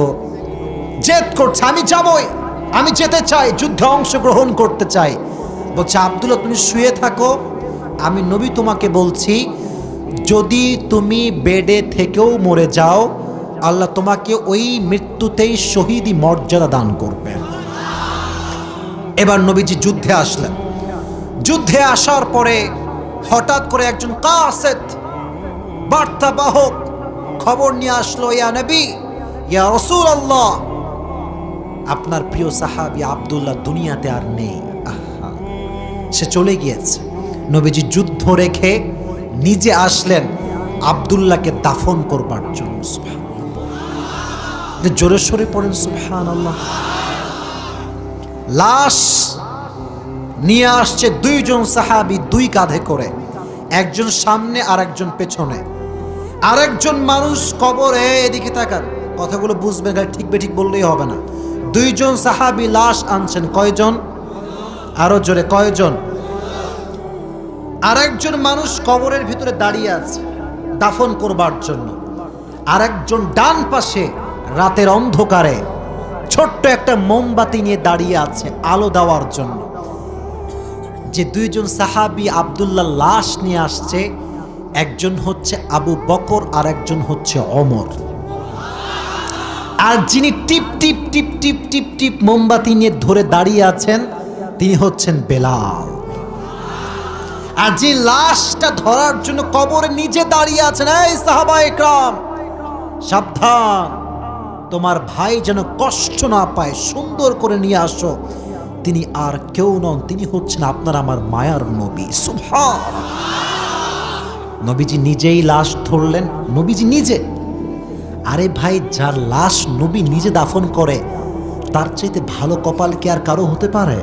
Speaker 2: জেদ করছে, আমি যাবই, আমি যেতে চাই, যুদ্ধে অংশগ্রহণ করতে চাই। বলছে, আব্দুল্লাহ তুমি শুয়ে থাকো, আমি নবী তোমাকে বলছি, যদি তুমি বেডে থেকেও মরে যাও, আল্লাহ তোমাকে ওই মৃত্যুতেই শহীদি মর্যাদা দান করবেন। এবার নবীজি যুদ্ধে আসলেন। যুদ্ধে আসার পরে হঠাৎ করে একজন কাসেদ, বার্তাবাহক, খবর নিয়ে আসলো, ইয়া নবী, ইয়া রাসূলুল্লাহ, আপনার প্রিয় সাহাবী আব্দুল্লাহ দুনিয়াতে আর নেই। আহা, সে চলে গিয়েছে। নবীজি যুদ্ধ রেখে নিজে আসলেন আব্দুল্লাহকে দাফন করবার জন্য। সুবহানাল্লাহ, জোরে সোরে পড়েন সুবহানাল্লাহ। লাশ নিয়ে আসছে দুইজন সাহাবী দুই কাঁধে করে, একজন সামনে আর একজন পেছনে। আরেকজন মানুষ কবরে, এদিকে তাকান, কথাগুলো বুঝবেন, ঠিক বেঠিক বললেই হবে না। দুইজন সাহাবী লাশ আনছেন, কয়জন? আরো জোরে, কয়জন? আরেকজন মানুষ কবরের ভিতরে দাঁড়িয়ে আছে দাফন করবার জন্য। আরেকজন ডান পাশে রাতের অন্ধকারে ছোট্ট একটা মোমবাতি নিয়ে দাঁড়িয়ে আছে আলো দেওয়ার জন্য। যে দুইজন সাহাবী আব্দুল্লাহ লাশ নিয়ে আসছে, একজন হচ্ছে আবু বকর আর একজন হচ্ছে ওমর। আর যিনি টিপ টিপ টিপ টিপ টিপ টিপ মোমবাতি নিয়ে ধরে দাঁড়িয়ে আছেন, তিনি হচ্ছেন বেলাল। আর যে লাশটা ধরার জন্য কবরে নিজে দাঁড়িয়ে আছেন, এই সাহাবা ইকরাম সাবধান, তোমার ভাই যেন কষ্ট না পায়, সুন্দর করে নিয়ে আসো। তিনি আর কেউ নন, তিনি হচ্ছেন আপনার আমার মায়ার নবী। সুবহানাল্লাহ। নবীজি নিজেই লাশ ধরলেন, নবীজি নিজে। আরে ভাই, যার লাশ নবী নিজে দাফন করে, তার চাইতে ভালো কপাল কি আর কারো হতে পারে?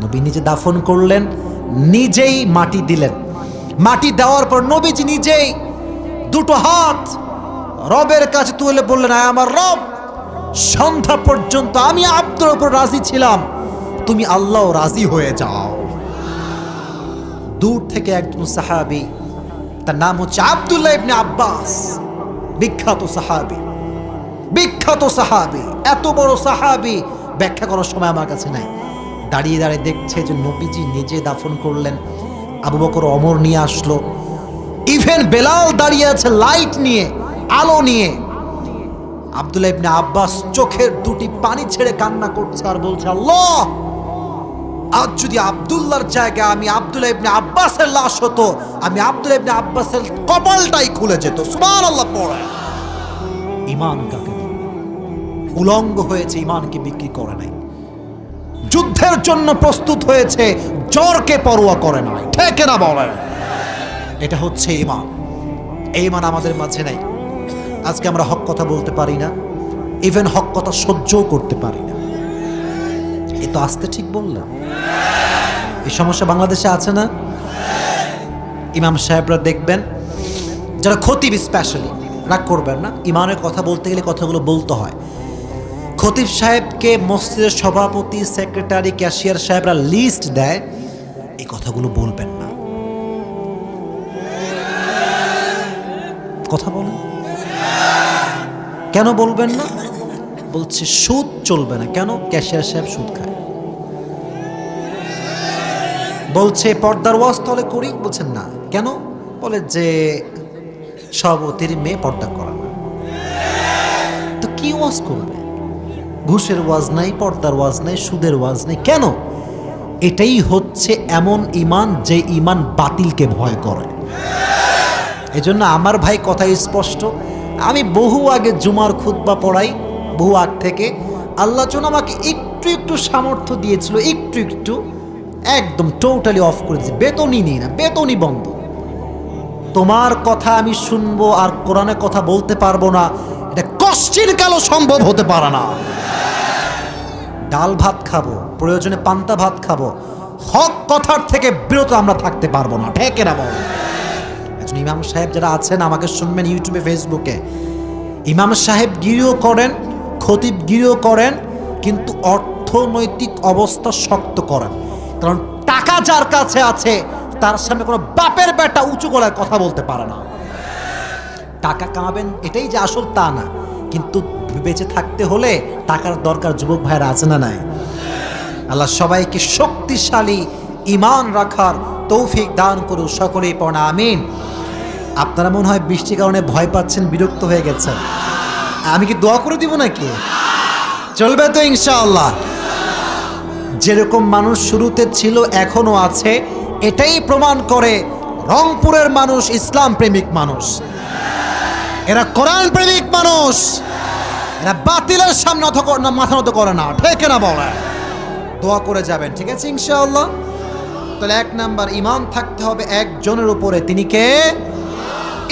Speaker 2: নবী নিজে দাফন করলেন, নিজেই মাটি দিলেন। মাটি দেওয়ার পর নবীজি নিজেই দুটো হাত রবের কাছে তুলে বললেন, আয় আমার রব, সন্ধ্যা পর্যন্ত আমি আব্দুর উপর রাজি ছিলাম, তুমি আল্লাহ রাজি হয়ে যাও। দূর থেকে একজন সাহাবী, তার নাম হচ্ছে আব্দুল্লাহ ইবনে আব্বাস, বিখ্যাত সাহাবী, বিখ্যাত সাহাবী। এত বড় সাহাবী ব্যাখ্যা করার সময় আমার কাছে নাই। দাঁড়িয়ে দাঁড়িয়ে দেখছে যে নবীজি নিজে দাফন করলেন, আবু বকর ওমর নিয়ে আসলো, ইভেন বেলাল দাঁড়িয়ে আছে লাইট নিয়ে, আলো নিয়ে। আব্দুল্লাহ ইবনে আব্বাস চোখের দুটি পানি ছেড়ে কান্না করছে আর বলছে, আল্লাহ, আজ যদি আব্দুল্লাহর জায়গায় আমি আব্দুল্লাহ ইবনে আব্বাসের লাশ হতো, আমি আব্দুল্লাহ ইবনে আব্বাসের কপালটাই খুলে যেত। সুবহানাল্লাহ পড়ে। ঈমান কাকে বলে? উলঙ্গ হয়েছে, ঈমানকে বিক্রি করে নাই। যুদ্ধের জন্য প্রস্তুত হয়েছে, জ্বরকে পরোয়া করে নাই। ঠিক না বলে? এটা হচ্ছে ঈমান। এই ঈমান আমাদের মাঝে নাই। আজকে আমরা হক কথা বলতে পারি না, ইভেন হক কথা সহ্যও করতে পারি না। এ তো আসতে ঠিক বললাম। এই সমস্যা বাংলাদেশে আছে না? ইমাম সাহেবরা দেখবেন, যারা খতিব স্পেশালি, রাগ করবেন না, ইমানের কথা বলতে গেলে কথাগুলো বলতে হয়। খতিব সাহেবকে মসজিদের সভাপতি, সেক্রেটারি, ক্যাশিয়ার সাহেবরা লিস্ট দেয়, এই কথাগুলো বলবেন না। কথা বলেন, কেন বলবেন না? বলছে সুদ চলবে না। কেন? ক্যাশিয়ার সাহেব সুদ খায়। বলছে পর্দার ওয়াজ তাহলে করি, বলছেন না। কেন? বলে যে সভাপতির মেয়ে পর্দা করে না। তো কি ওয়াজ করবে? ঘুষের ওয়াজ নাই, পর্দার ওয়াজ নাই, সুদের ওয়াজ নাই। কেন? এটাই হচ্ছে এমন ঈমান যে ঈমান বাতিলকে ভয় করে। এজন্য আমার ভাই কথা স্পষ্ট, আমি বহু আগে জুমার খুতবা পড়াই, বহু আগ থেকে। আল্লাহ যেন আমাকে একটু একটু সামর্থ্য দিয়েছিল, একটু একটু, একদম টোটালি অফ করে দিয়েছি। বেতনই নেই না, বেতনই বন্ধ। তোমার কথা আমি শুনবো আর কোরআনের কথা বলতে পারবো না, এটা কষ্টের কালো সম্ভব হতে পারে না। ডাল ভাত খাবো, প্রয়োজনে পান্তা ভাত খাবো, হক কথার থেকে বিরত আমরা থাকতে পারবো না। ঠিক না বল? ইমাম সাহেব যারা আছেন, আমাকে শুনবেন ইউটিউবে, ফেসবুকে, ইমাম সাহেব গিরিও করেন, খতিব গিরিও করেন, কিন্তু অর্থনৈতিক অবস্থা শক্ত করেন। কারণ টাকা যার কাছে আছে, তার সামনে কোনো বাপের বেটা উঁচু গলায় কথা বলতে পারে না। টাকা কামাবেন এটাই যে আসল তা না, কিন্তু বেঁচে থাকতে হলে টাকার দরকার। যুবক ভাইরা আছে না নাই? আল্লাহ সবাইকে শক্তিশালী ঈমান রাখার তৌফিক দান করুন। সকলেই পড়া আমিন। আপনারা মনে হয় বৃষ্টির কারণে ভয় পাচ্ছেন, বিরক্ত হয়ে গেছেন। আমি কি দোয়া করে দিব নাকি? চলবে তো ইনশাআল্লাহ। যেরকম মানুষ শুরুতে ছিল, এখনো আছে, এটাই প্রমাণ করে রংপুরের মানুষ ইসলাম প্রেমিক মানুষ, এরা কোরআন প্রেমিক মানুষ, এরা বাতিলের সামনে মাথা নত করে না, ঠিক না বলে? দোয়া করে যাবেন, ঠিক আছে ইনশাআল্লাহ। তাহলে 1 নাম্বার, ঈমান থাকতে হবে একজনের উপরে, তিনি কে?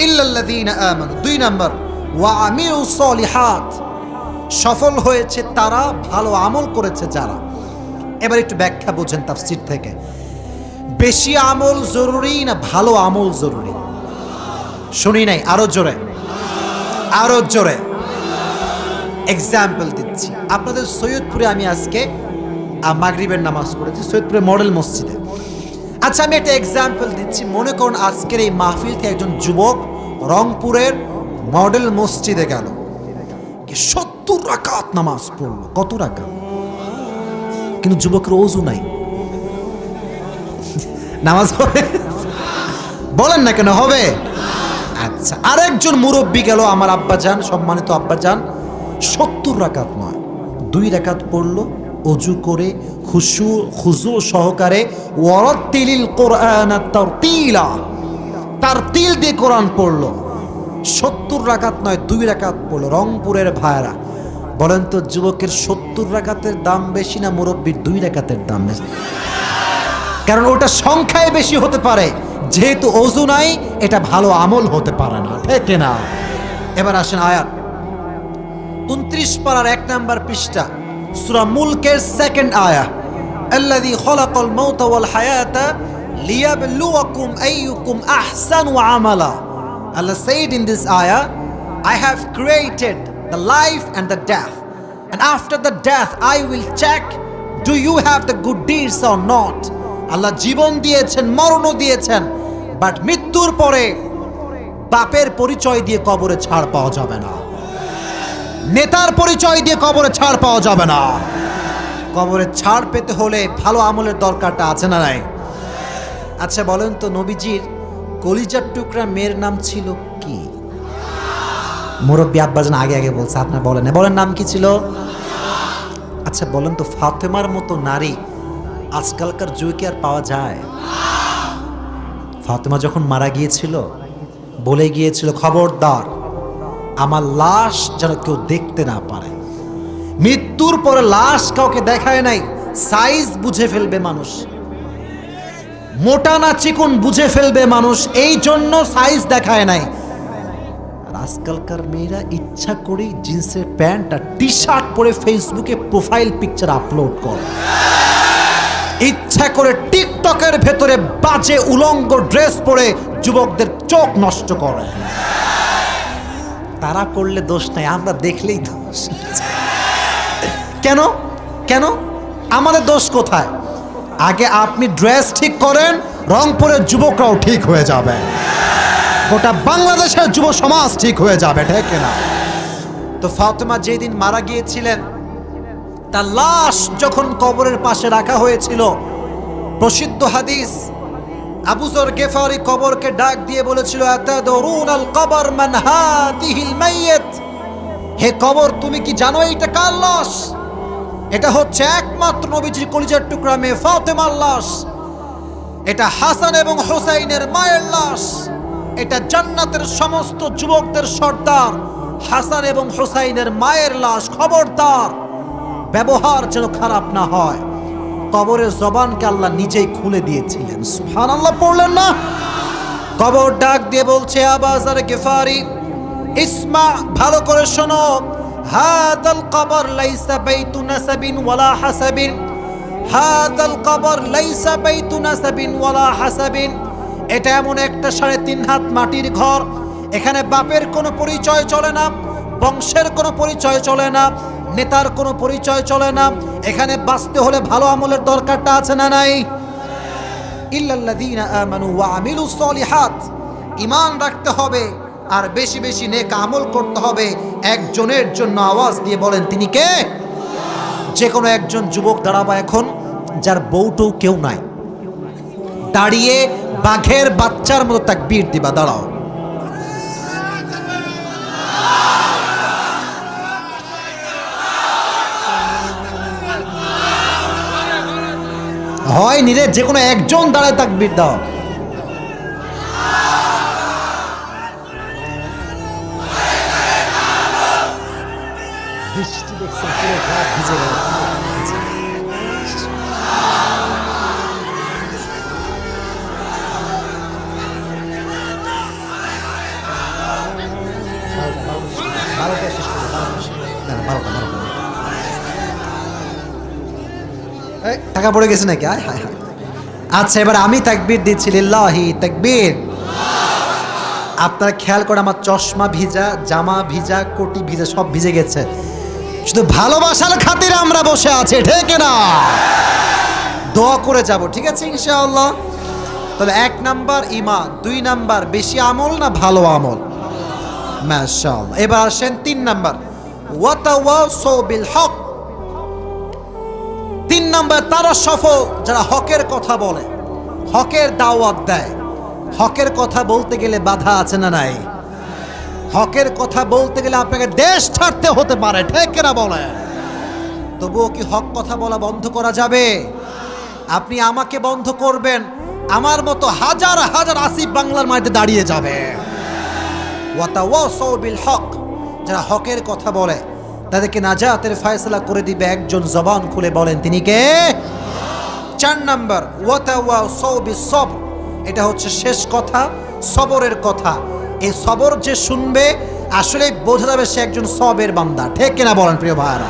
Speaker 2: ইল্লাল্লাযীনা আমানু। 2 নাম্বার, ওয়া আমিলুস সলিহাত, সফল হয়েছে তারা, ভালো আমল করেছে যারা। এবার একটু ব্যাখ্যা বুঝেন তাফসীর থেকে। বেশি আমল জরুরি না ভালো আমল জরুরি? শুনি নাই, আরো জোরে, আরো জোরে। এক্সাম্পল দিচ্ছি। আপনাদের সৈয়দপুরে আমি আজকে মাগরিবের নামাজ পড়েছি, সৈয়দপুরে মডেল মসজিদে। আচ্ছা, আমি একটা এক্সাম্পল দিচ্ছি। মনে করুন আজকের এই মাহফিল থেকে একজন যুবক রংপুরের মডেল মসজিদে গেল, 70 রাকাত নামাজ পড়লো। কত রাকাত? কিন্তু যুবকের ওযু নাই, নামাজ হবে? বলেন না কেন হবে? আচ্ছা, আরেকজন মুরব্বী গেল, আমার আব্বাজান, সম্মানিত আব্বাজান, 70 রাকাত নয়, 2 রাকাত পড়লো অজু করে, খুশু সহকারে, ওয়ারাত্তিলিল কুরআনা তারতিলা, তারতিল দিয়ে কোরআন পড়লো। 70 রাকাত নয়, 2 রাকাত পড়লো। রংপুরের ভাইরা বলেন তো, যুবকের 70 রাকাতের দাম বেশি না মুরব্বীর 2 রাকাতের দাম বেশি? কারণ ওটা সংখ্যায় বেশি হতে পারে, যেহেতু ওযু নাই এটা ভালো আমল হতে পারে না, ঠিক না? এবার আসেন আয়াত 29 পারার 1 নাম্বার পৃষ্ঠা, সূরা মুলকের 2nd আয়াত। আল্লাযী খালাকাল মাউতা ওয়াল হায়াতা লিয়াবলুয়াকুম আইয়ুকুম আহসানু আমালা। Allah said in this ayah, I have created the life and the death, and after the death I will check, do you have the good deeds or not? আল্লাহ জীবন দিয়েছেন, মরণও দিয়েছেন, বাট মৃত্যুর পরে পাপের পরিচয় দিয়ে কবরে ছাড় পাওয়া যাবে না, নেতার পরিচয় দিয়ে কবরে ছাড় পাওয়া যাবে না। কবরে ছাড় পেতে হলে ভালো আমলের দরকারটা আছে না নাই? আচ্ছা বলেন তো, নবীজির কলিজার টুকরা মেয়ের নাম ছিল কি? মুরব্বী আব্বাজান আগে আগে বলছে, আপনার বলেন, বলেন নাম কি ছিল? আচ্ছা বলেন তো, ফাতেমার মতো নারী আজকালকার যুগে কি আর পাওয়া যায়? ফাতেমা যখন মারা গিয়েছিল বলে গিয়েছিল, খবরদার আমার লাশ যেন কেউ দেখতে না পারে। মৃত্যুর পরে লাশ কাউকে দেখায় নাই, সাইজ বুঝে ফেলবে মানুষ, মোটা না চিকন বুঝে ফেলবে মানুষ, এই জন্য সাইজ দেখায় নাই। আর আজকালকার মেয়েরা ইচ্ছা করে জিন্সের প্যান্ট আর টি শার্ট পরে ফেসবুকে প্রোফাইল পিকচার আপলোড করে, ইচ্ছা করে টিকটকের ভেতরে বাজে উলঙ্গ ড্রেস পরে যুবকদের চোখ নষ্ট করে। তারা করলে দোষ নাই, আমরা দেখলেই দোষ। কেন কেন আমাদের দোষ কোথায়? আগে আপনি ড্রেস ঠিক করেন, রংপুরের যুবকরাও ঠিক হয়ে যাবে, গোটা বাংলাদেশের যুব সমাজ ঠিক হয়ে যাবে, ঠিক না? তো ফাতেমা যেদিন মারা গিয়েছিলেন, তার লাশ যখন কবরের পাশে রাখা হয়েছিল, প্রসিদ্ধ হাদিস, আবু যর গেফারি কবরকে ডাক দিয়ে বলেছিল, আতাদরুনাল কবর মান হাদিহিল মাইয়িত, হে কবর তুমি কি জানো এটা কার লাশ? এটা হচ্ছে একমাত্র নবীজির কলিজার টুকরা মেয়ে ফাতেমার লাশ, এটা হাসান এবং হোসাইনের মায়ের লাশ, এটা জান্নাতের সমস্ত যুবকদের সর্দার হাসান এবং হোসাইনের মায়ের লাশ। খবরদার ব্যবহার যেন খারাপ না হয়। কবরের জবানকে আল্লাহ নিজেই খুলে দিয়েছিলেন, সুবহানাল্লাহ পড়লেন না? কবর ডাক দিয়ে বলছে, আবু যর গিফারি ইসমা, ভালো করে শোনো, হাদাল কবর লাইসা বাইতু নাসাবিন ওয়ালা হাসাবিন, হাদাল কবর লাইসা বাইতু নাসাবিন ওয়ালা হাসাবিন, এটা এমন একটা 3.5 হাত মাটির ঘর, এখানে বাপের কোনো পরিচয় চলে না, বংশের কোনো পরিচয় চলে না, নেতার কোনো পরিচয় চলে না। এখানে বাঁচতে হলে ভালো আমলের দরকারটা আছে না নাই? ইল্লাল্লাযীনা আমানু ওয়া আমিলুস সলিহাত, ঈমান রাখতে হবে আর বেশি বেশি নেক আমল করতে হবে। একজনের জন্য আওয়াজ দিয়ে বলেন, তিনি কে? যে কোনো একজন যুবক দাঁড়াবা এখন, যার বউটও কেউ নাই, দাঁড়িয়ে বাঘের বাচ্চার মতো তাকবীর দিবা, দাঁড়াও। হয় নিরে, যে কোনো একজন দাঁড়ায় তাকবীর দাও।
Speaker 1: বৃষ্টি দেখছেন পুরো ঘর ভিজে গেল। বারোটা শেষ করো, বারোটা। টাকা পড়ে গেছে নাকি? আয় হায় হায়। আচ্ছা, এবার আমি তাকবীর দিচ্ছি, লিল্লাহি তাকবীর। আপনারা খেয়াল করে, আমার চশমা ভিজা, জামা ভিজা, কোটি ভিজা, সব ভিজে গেছে। শুধু ভালোবাসার খাতিরে আমরা বসে আছি, ঠিক না? দোয়া করে যাব, ঠিক আছে ইনশাআল্লাহ। তাহলে 1 নাম্বার ঈমান, 2 নাম্বার বেশি আমল না ভালো আমল? মাশাআল্লাহ। এবার আসেন 3 নাম্বার, ওয়াতাওয়াসাউ বিল হক। 3 নাম্বার তারা সফল যারা হকের কথা বলে, হকের দাওয়াত দেয়। হকের কথা বলতে গেলে বাধা আছে না নাই? হকের কথা বলতে গেলে আপনাকে দেশ ছাড়তে হতে পারে, ঠিক কিনা বলে? তবুও কি হক কথা বলা বন্ধ করা যাবে? আপনি আমাকে বন্ধ করবেন, আমার মতো হাজার হাজার আসিফ বাংলার মাঠে দাঁড়িয়ে যাবে। ওয়াতাওয়াসাউ বিল হক, যারা হকের কথা বলে তাদেরকে নাজাতের ফয়সালা করে দিবে একজন, জবান খুলে বলেন তিনি কে? 4 নাম্বার, ওয়াতাওয়াসাউ বিস সবর। এটা হচ্ছে শেষ কথা, সবরের কথা। এই সবর যে শুনবে আসলে বোঝা যাবে সে একজন সবের বান্দা, ঠিক কিনা বলেন প্রিয় ভাইরা?